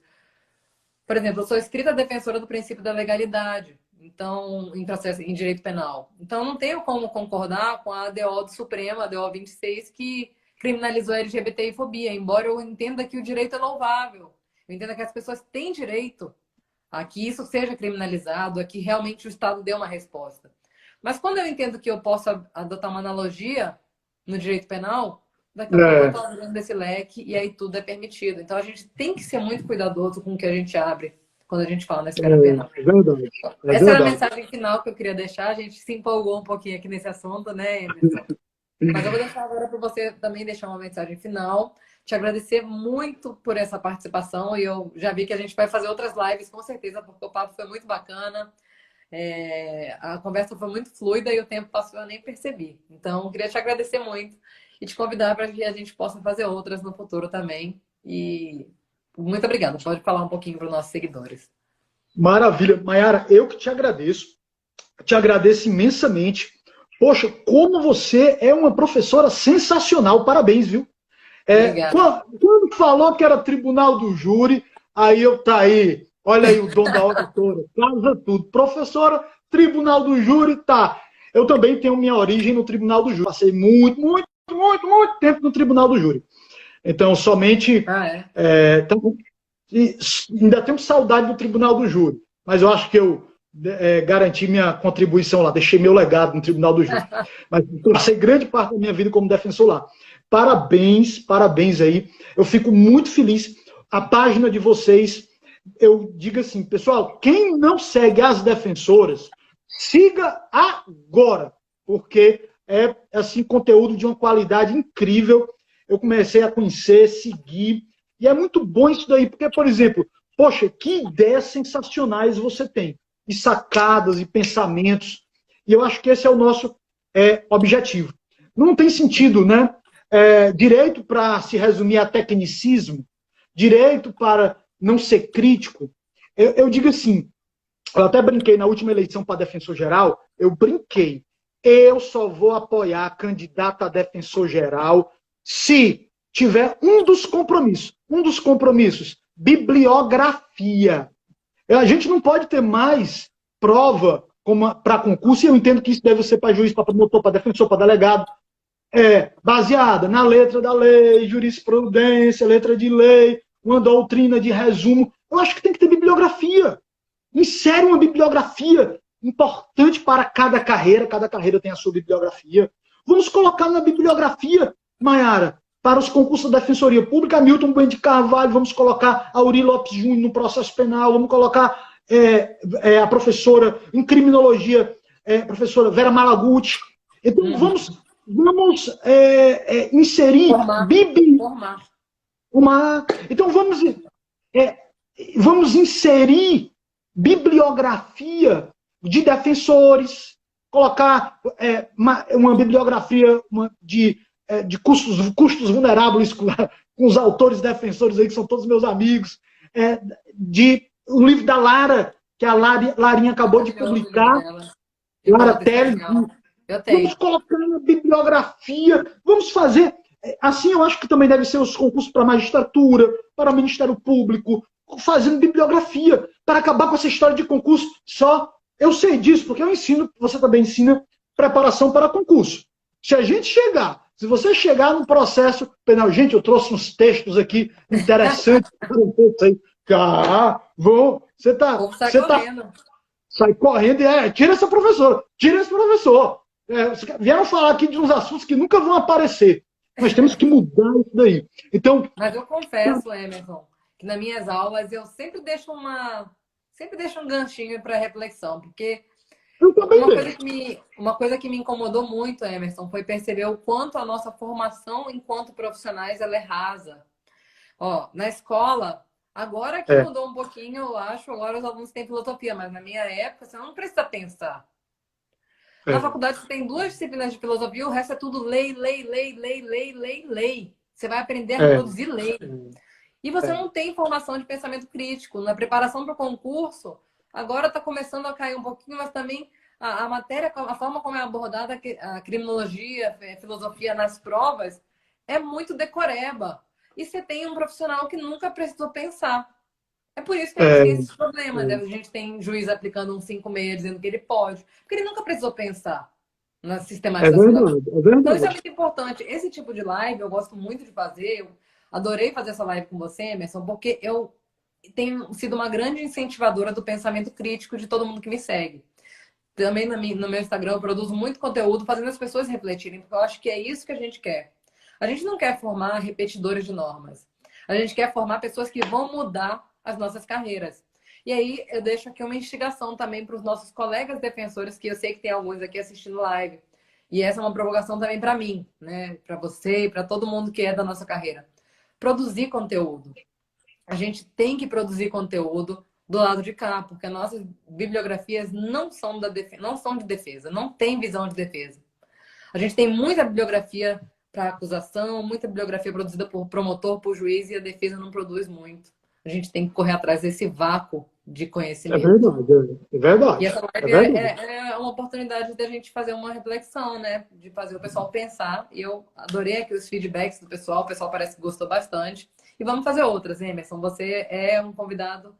Por exemplo, eu sou escrita defensora do princípio da legalidade, então, em processo, em direito penal. Então, não tenho como concordar com a ADO do Supremo, a ADO 26, que criminalizou a LGBTI-fobia, embora eu entenda que o direito é louvável. Eu entendo que as pessoas têm direito a que isso seja criminalizado, a que realmente o Estado dê uma resposta. Mas quando eu entendo que eu posso adotar uma analogia no direito penal, daqui a pouco eu É, estou abrindo esse leque e aí tudo é permitido. Então a gente tem que ser muito cuidadoso com o que a gente abre quando a gente fala na esfera penal. é verdade. É Essa era a verdade. mensagem final que eu queria deixar. A gente se empolgou um pouquinho aqui nesse assunto, né, Emerson? Mas eu vou deixar agora para você também deixar uma mensagem final. Te agradecer muito por essa participação e eu já vi que a gente vai fazer outras lives com certeza, porque o papo foi muito bacana. A conversa foi muito fluida e o tempo passou e eu nem percebi. Então, queria te agradecer muito e te convidar para que a gente possa fazer outras no futuro também. E muito obrigada. Pode falar um pouquinho para os nossos seguidores. Maravilha. Mayara, eu que te agradeço. Te agradeço imensamente. Poxa, como você é uma professora sensacional. Parabéns, viu? Obrigada. Quando falou que era tribunal do júri, aí eu tá aí. Olha aí o dom da auditora. Casa tudo. Professora, tribunal do júri, tá. Eu também tenho minha origem no tribunal do júri. Passei muito tempo no tribunal do júri. Então, somente. Então, ainda tenho saudade do tribunal do júri, mas eu acho que eu garanti minha contribuição lá, deixei meu legado no tribunal do júri. Mas passei grande parte da minha vida como defensor lá. Parabéns, parabéns aí. Eu fico muito feliz. A página de vocês, eu digo assim, pessoal, quem não segue as defensoras, siga agora, porque é assim conteúdo de uma qualidade incrível. Eu comecei a conhecer, seguir, e é muito bom isso daí, porque, por exemplo, poxa, que ideias sensacionais você tem, e sacadas, e pensamentos, e eu acho que esse é o nosso objetivo. Não tem sentido, né? Direito para se resumir a tecnicismo, direito para não ser crítico. Eu digo assim, eu até brinquei na última eleição para defensor geral, eu brinquei, eu só vou apoiar a candidata a defensor geral se tiver um dos compromissos, bibliografia. A gente não pode ter mais prova para concurso, e eu entendo que isso deve ser para juiz, para promotor, para defensor, para delegado, baseada na letra da lei, jurisprudência, letra de lei, uma doutrina de resumo. Eu acho que tem que ter bibliografia. Insere uma bibliografia importante para cada carreira tem a sua bibliografia. Vamos colocar na bibliografia, Mayara, para os concursos da Defensoria Pública, Milton Bueno de Carvalho, vamos colocar Auri Lopes Júnior no processo penal, vamos colocar a professora em criminologia, professora Vera Malaguti. Então, vamos inserir Então, vamos inserir bibliografia de defensores, colocar uma bibliografia de custos vulneráveis com os autores defensores aí, que são todos meus amigos, o livro da Lara, que a Larinha acabou de publicar, Lara Teles. Eu tenho. Vamos colocar na bibliografia, vamos fazer. Assim, eu acho que também deve ser os concursos para magistratura, para o Ministério Público, fazendo bibliografia, para acabar com essa história de concurso só. Eu sei disso, porque eu ensino, você também ensina preparação para concurso. Se você chegar num processo penal, gente, eu trouxe uns textos aqui interessantes. Sai correndo e tira essa professora, tira esse professor. Vieram falar aqui de uns assuntos que nunca vão aparecer. Nós temos que mudar isso daí. Então, mas eu confesso, Emerson, que nas minhas aulas eu sempre deixo um ganchinho para reflexão, porque uma coisa que me incomodou muito, Emerson, foi perceber o quanto a nossa formação enquanto profissionais ela é rasa. Na escola, agora que mudou um pouquinho, eu acho, agora os alunos têm filosofia, mas na minha época você não precisa pensar. Na faculdade você tem 2 disciplinas de filosofia, o resto é tudo lei. Você vai aprender a reproduzir lei. E você não tem formação de pensamento crítico. Na preparação para o concurso, agora está começando a cair um pouquinho, mas também a matéria, a forma como é abordada a criminologia, a filosofia nas provas, é muito decoreba. E você tem um profissional que nunca precisou pensar. É por isso que a gente tem esses problemas. A gente tem juiz aplicando um 5,6 dizendo que ele pode. Porque ele nunca precisou pensar na sistematização da coisa. Então isso é muito importante. Esse tipo de live eu gosto muito de fazer. Eu adorei fazer essa live com você, Emerson, porque eu tenho sido uma grande incentivadora do pensamento crítico de todo mundo que me segue. Também no meu Instagram eu produzo muito conteúdo fazendo as pessoas refletirem, porque eu acho que é isso que a gente quer. A gente não quer formar repetidores de normas. A gente quer formar pessoas que vão mudar as nossas carreiras. E aí eu deixo aqui uma instigação também para os nossos colegas defensores, que eu sei que tem alguns aqui assistindo live. E essa é uma provocação também para mim, né? Para você e para todo mundo que é da nossa carreira. Produzir conteúdo. A gente tem que produzir conteúdo do lado de cá, porque nossas bibliografias não são de defesa, não tem visão de defesa. A gente tem muita bibliografia para acusação, muita bibliografia produzida por promotor, por juiz, e a defesa não produz muito. A gente tem que correr atrás desse vácuo de conhecimento. É verdade. E essa live é uma oportunidade da gente fazer uma reflexão, né? De fazer o pessoal pensar. E eu adorei aqui os feedbacks do pessoal. O pessoal parece que gostou bastante. E vamos fazer outras, Emerson. Você é um convidado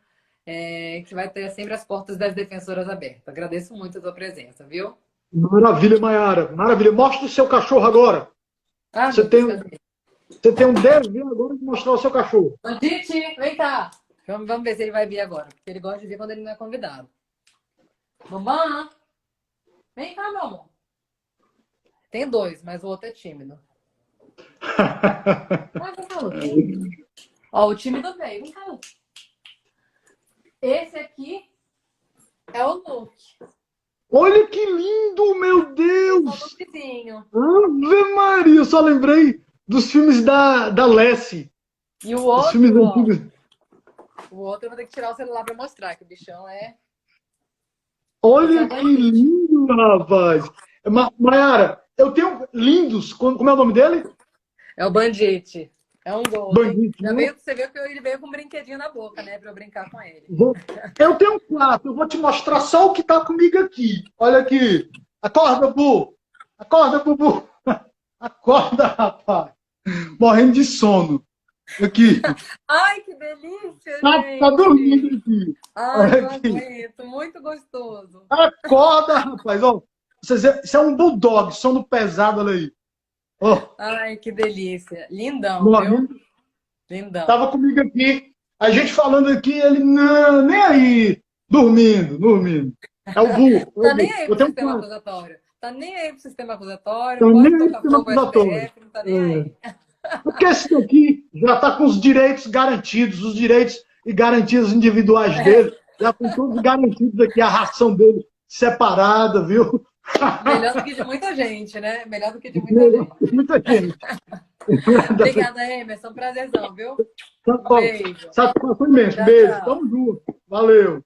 que vai ter sempre as portas das defensoras abertas. Agradeço muito a tua presença, viu? Maravilha, Mayara. Maravilha. Mostra o seu cachorro agora. Você tem um dever agora de mostrar o seu cachorro. Bandite, vem cá. Vamos ver se ele vai vir agora. Porque ele gosta de vir quando ele não é convidado. Bambam, vem cá, meu amor. Tem 2, mas o outro é tímido. Ó, o tímido veio. Vem cá, Luke. Esse aqui é o Luke. Olha que lindo, meu Deus! É o Lukezinho. Ave Maria, eu só lembrei dos filmes da Lessie. E o outro, filmes antigos. O outro eu vou ter que tirar o celular para mostrar, que o bichão é... Olha que lindo, rapaz! Mayara, eu tenho lindos. Como é o nome dele? É o Bandite. É um Golden. Você viu que ele veio com um brinquedinho na boca, né? Pra eu brincar com ele. Eu tenho 4. Eu vou te mostrar só o que tá comigo aqui. Olha aqui. Acorda, Bu. Acorda, Bubu. Acorda, rapaz. Morrendo de sono. Aqui. Ai, que delícia, gente. Tá dormindo aqui. Ai, eu aguento. Muito gostoso. Acorda, rapaz. Ó, isso é um bulldog. Sono pesado, olha aí. Oh. Ai, que delícia. Lindão, viu? Lindão. Tava comigo aqui, a gente falando aqui, ele não, nem aí, dormindo. É o burro. Tá nem aí pro sistema acusatório. Tá nem aí pro sistema acusatório. Tá nem aí pro sistema acusatório. Não tá nem aí. Porque esse daqui já tá com os direitos garantidos, os direitos e garantias individuais dele. Já com todos garantidos aqui, a ração dele separada, viu? Melhor do que de muita gente, né? Melhor do que de muita gente. Obrigada, Emerson. Prazerzão, viu? Beijo. Satisfação imensa. Beijo. Tamo junto. Valeu.